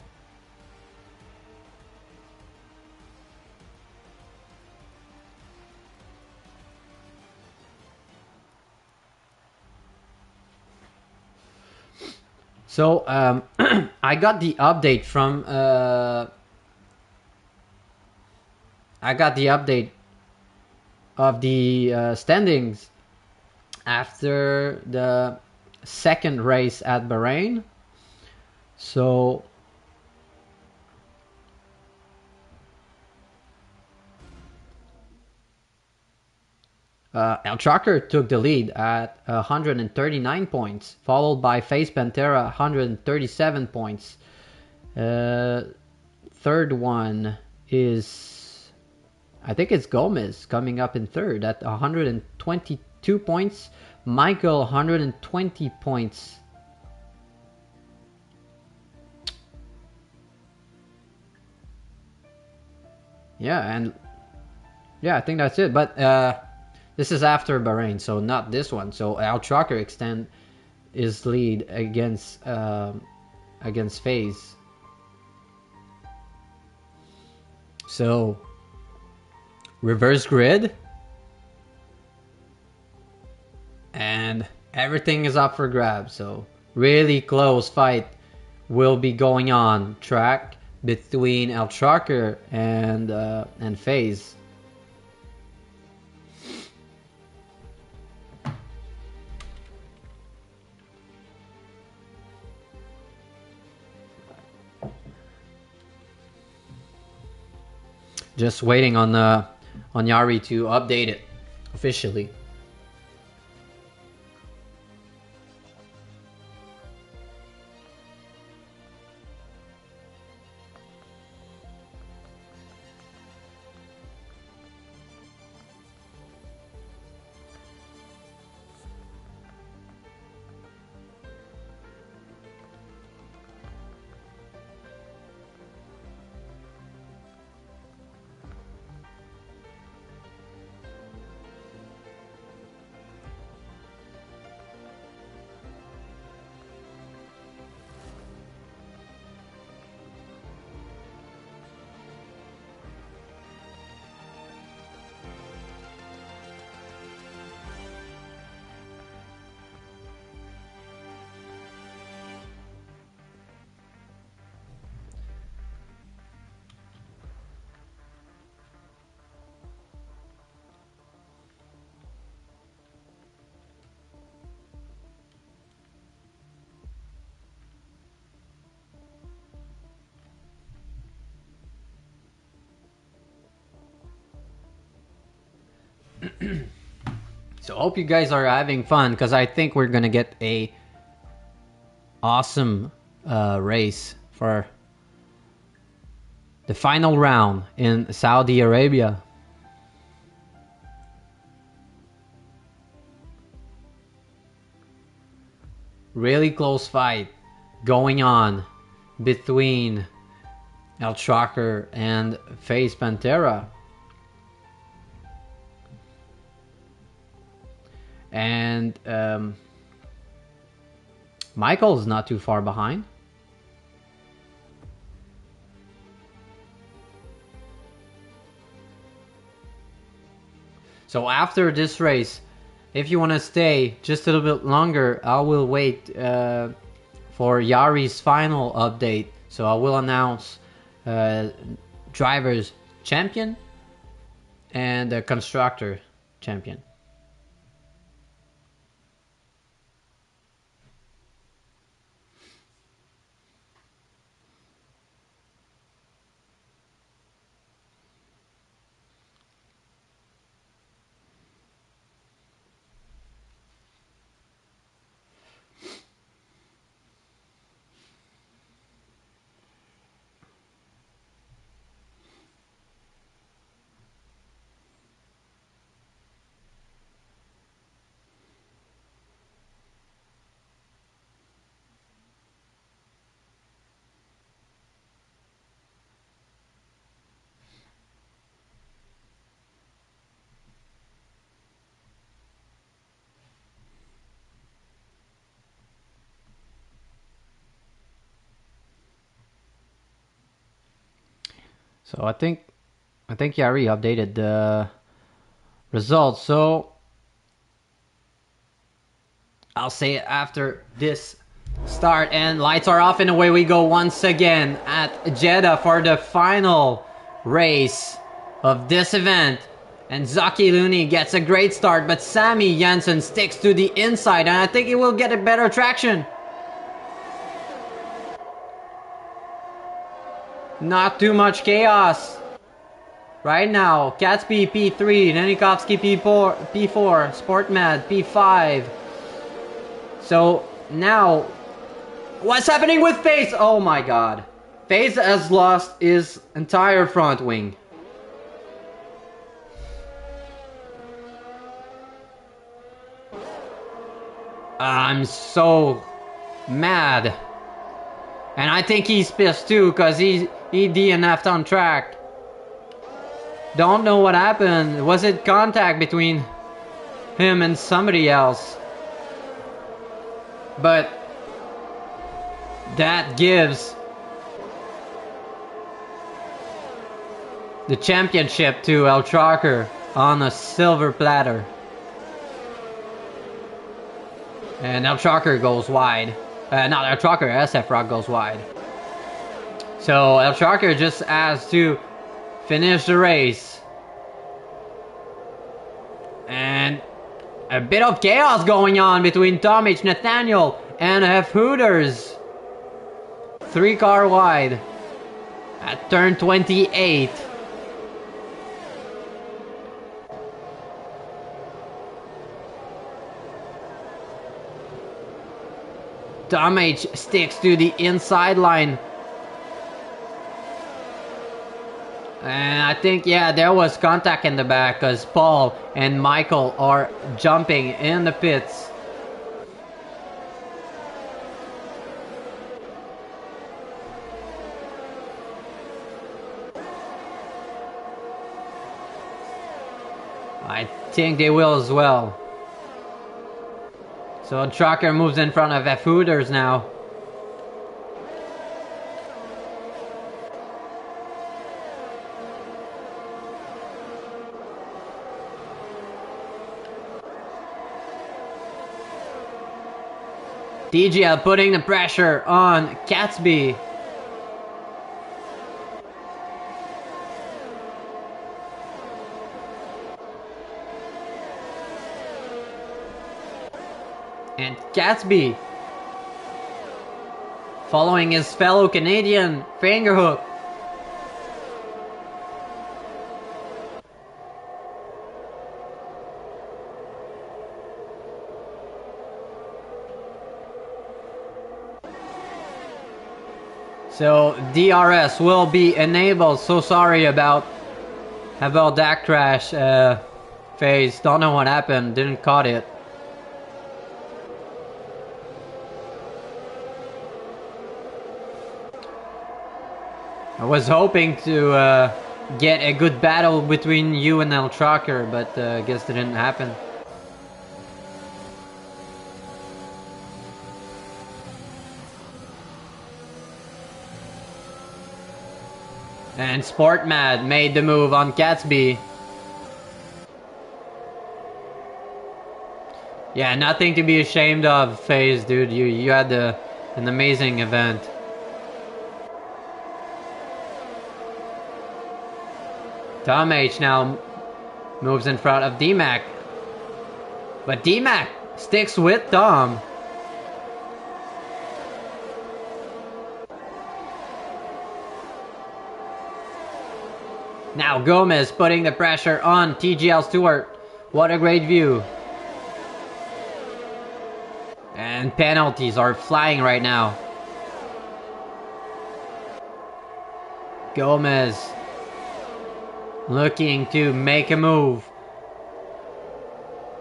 So I got the update from standings after the second race at Bahrain. So El Tracker took the lead at 139 points, followed by Face Pantera 137 points. Third one is, I think it's Gomez coming up in third at 122 points. Michael 120 points. Yeah, I think that's it. But this is after Bahrain, so not this one. So Al Tracker extend his lead against FaZe. So reverse grid, and everything is up for grabs. So really close fight will be going on track between El Tracker and FaZe. Just waiting on Yari to update it officially. So hope you guys are having fun, because I think we're gonna get a awesome race for the final round in Saudi Arabia. Really close fight going on between El Tracker and FaZe Pantera. And Michael's not too far behind. So after this race, if you want to stay just a little bit longer, I will wait for Yari's final update. So I will announce drivers champion and the constructor champion. So I think Yari updated the results. So I'll say it after this start, and lights are off and away we go once again at Jeddah for the final race of this event. And Zaki Looney gets a great start, but Sammy Jensen sticks to the inside, and I think he will get a better traction. Not too much chaos. Right now, Gatsby P3, Nenikovsky P4, Sportmad P5. So now, what's happening with FaZe? Oh my god. FaZe has lost his entire front wing. I'm so mad. And I think he's pissed too, because he DNF'd on track. Don't know what happened. Was it contact between him and somebody else? But that gives the championship to El Trucker on a silver platter. And El Trucker goes wide. Not El Trucker, SF Rock goes wide. So El Trucker just has to finish the race. And a bit of chaos going on between Tom H. Nathaniel and F. Hooters. 3 car wide at turn 28. Tom H sticks to the inside line. And I think, yeah, there was contact in the back because Paul and Michael are jumping in the pits. I think they will as well. So Trucker moves in front of F. Hooters now. DGL putting the pressure on Gatsby. And Gatsby following his fellow Canadian fingerhook. So DRS will be enabled. So sorry about that crash. FaZe, don't know what happened, didn't caught it. I was hoping to get a good battle between you and El Trucker, but I guess it didn't happen. And Sportmad made the move on Gatsby. Yeah, nothing to be ashamed of, FaZe, dude. You had an amazing event. Tom H now moves in front of D-Mac. But D-Mac sticks with Tom. Now Gomez putting the pressure on TGL Stewart. What a great view. And penalties are flying right now. Gomez looking to make a move.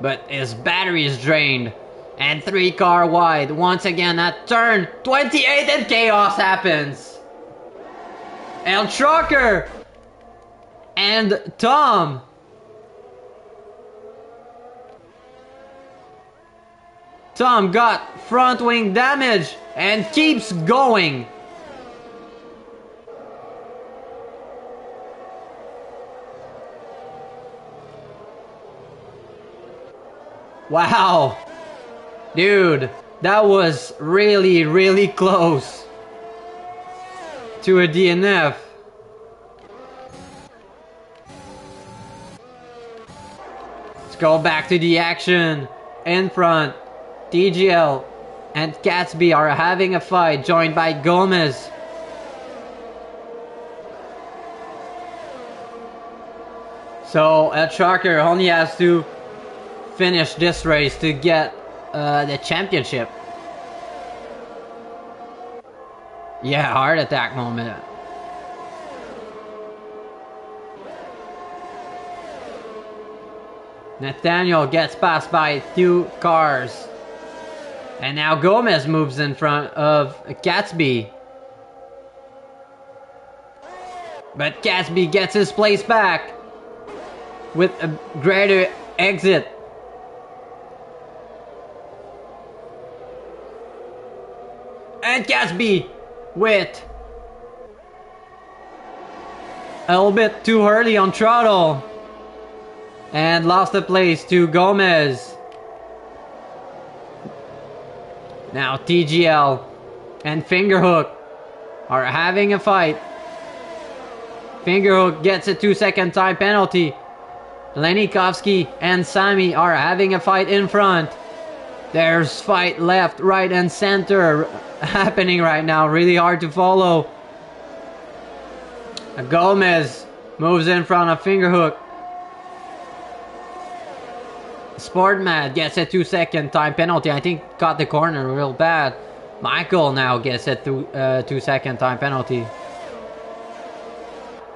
But his battery is drained. And 3 car wide. Once again at turn 28 and chaos happens. El Trucker and Tom. Tom got front wing damage and keeps going. Wow. Dude, that was really, really close to a DNF. go back to the action. In front, DGL and Gatsby are having a fight, joined by Gomez. So El Tracker only has to finish this race to get the championship. Yeah, heart attack moment. Nathaniel gets passed by 2 cars. And now Gomez moves in front of Gatsby. But Gatsby gets his place back with a greater exit. And Gatsby with a little bit too early on throttle. And lost the place to Gomez. Now TGL and Fingerhook are having a fight. Fingerhook gets a 2-second time penalty. Lenikovsky and Sammy are having a fight in front. There's fight left, right, and center happening right now. Really hard to follow. Gomez moves in front of Fingerhook. Sportmad gets a 2-second time penalty. I think got the corner real bad. Michael now gets a 2-second time penalty.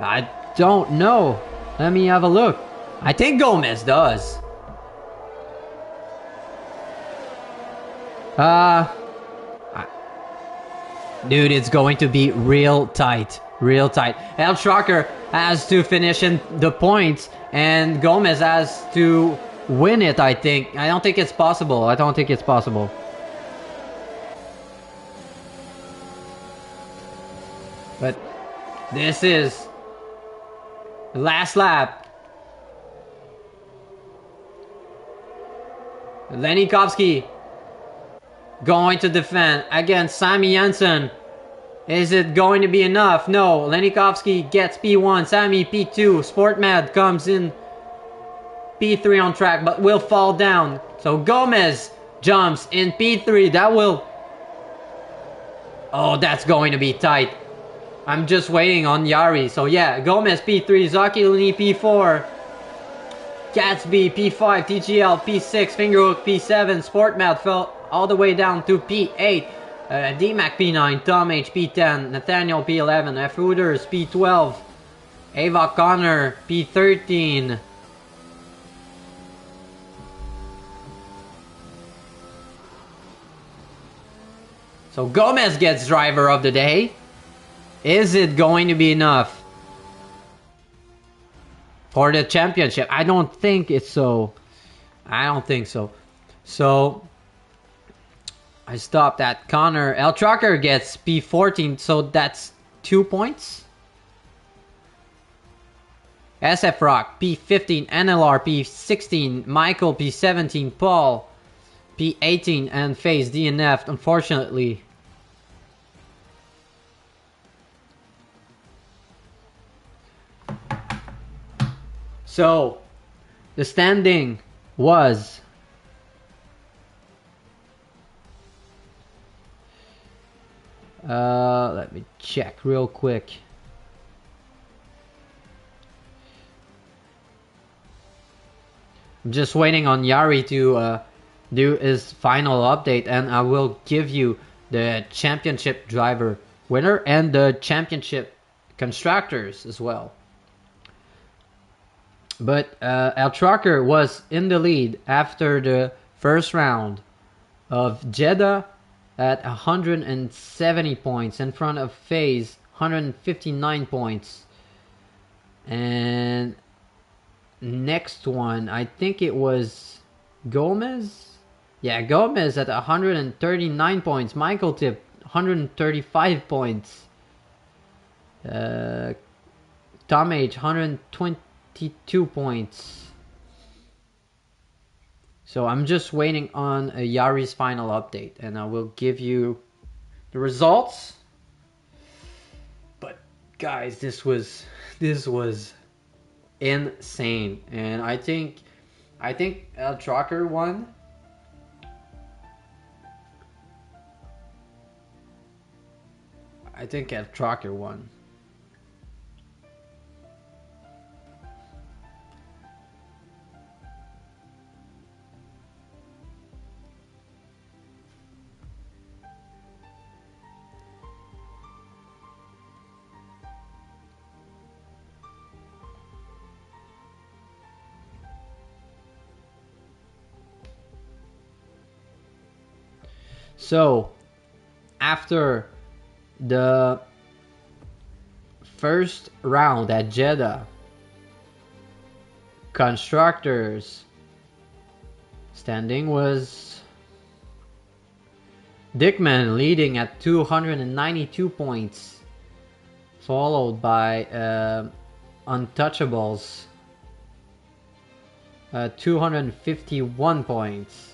I don't know. Let me have a look. I think Gomez does. Dude, it's going to be real tight. Real tight. El Tracker has to finish in the points, and Gomez has to win it, I think. I don't think it's possible. I don't think it's possible. But this is the last lap. Lenikovsky going to defend against Sammy Jensen. Is it going to be enough? No. Lenikovsky gets P1, Sammy P2. Sportmad comes in P3 on track, but will fall down. So Gomez jumps in P3. That will... Oh, that's going to be tight. I'm just waiting on Yari. So yeah, Gomez P3, Zakiluni P4. Gatsby P5, TGL P6, Fingerhook P7, Sportmad fell all the way down to P8. DMAC P9, Tom H P10, Nathaniel P11, F Hooters P12, Ava Connor P13. So Gomez gets driver of the day. Is it going to be enough for the championship? I don't think it's so. I don't think so. So I stopped at Connor. El Tracker gets P14, so that's 2 points. SF Rock P15, NLR P16, Michael P17, Paul P18, and FaZe DNF, unfortunately. So the standing was let me check real quick. I'm just waiting on Yari to do his final update, and I will give you the championship driver winner and the championship constructors as well. But El Tracker was in the lead after the first round of Jeddah at 170 points, in front of FaZe 159 points. And next one, I think it was Gomez. Yeah, Gomez at 139 points. Michael Tip 135 points. Tom H 122 points. So I'm just waiting on Yari's final update, and I will give you the results. But guys, this was insane, and I think I think Trucker won. I think Trucker won. So, after the first round at Jeddah, constructors standing was Dickman leading at 292 points, followed by Untouchables 251 points.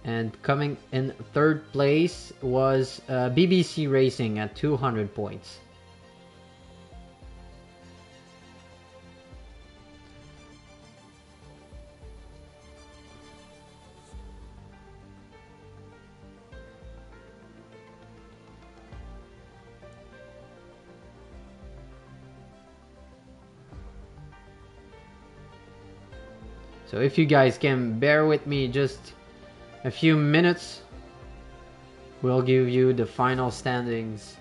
And coming in third place was BBC Racing at 200 points. So if you guys can bear with me just a few minutes, we'll give you the final standings.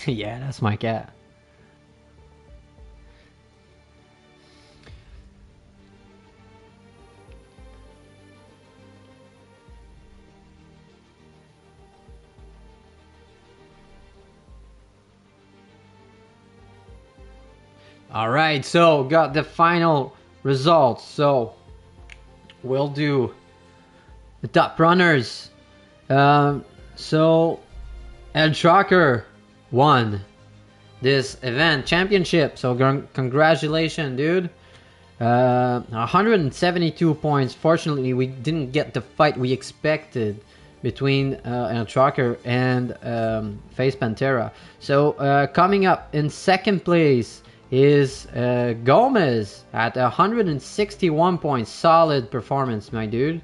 Yeah, that's my cat. All right, so got the final results. So we'll do the top runners. So El Trucker won this event championship. So congratulations, dude. 172 points. Fortunately, we didn't get the fight we expected between El Trucker and Face Pantera. So coming up in second place is Gomez at 161 points. Solid performance, my dude.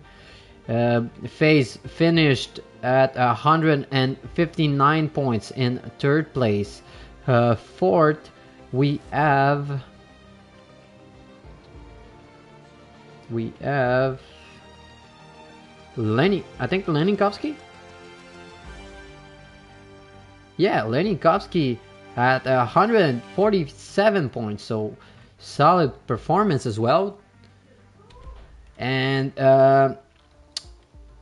FaZe finished at 159 points in third place. Fourth, we have Lenny. I think Lenikovsky. Yeah, Lenikovsky at 147 points. So solid performance as well. And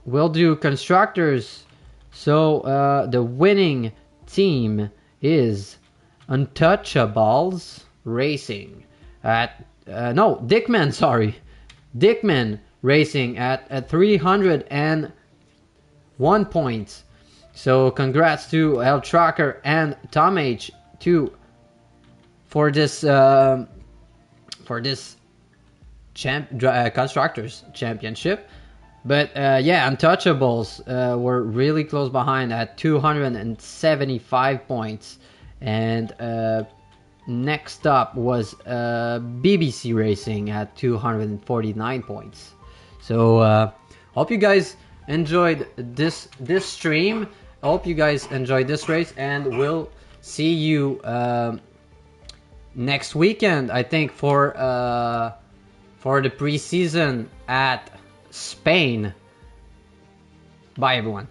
we'll do constructors. So the winning team is Untouchables Racing at Dickman. Sorry, Dickman Racing at 301 points. So congrats to El Trucker and Tom H for this constructors championship. But yeah, Untouchables were really close behind at 275 points. And next up was BBC Racing at 249 points. So hope you guys enjoyed this stream. I hope you guys enjoyed this race, and we'll see you next weekend, I think, for the preseason at Spain. Bye, everyone.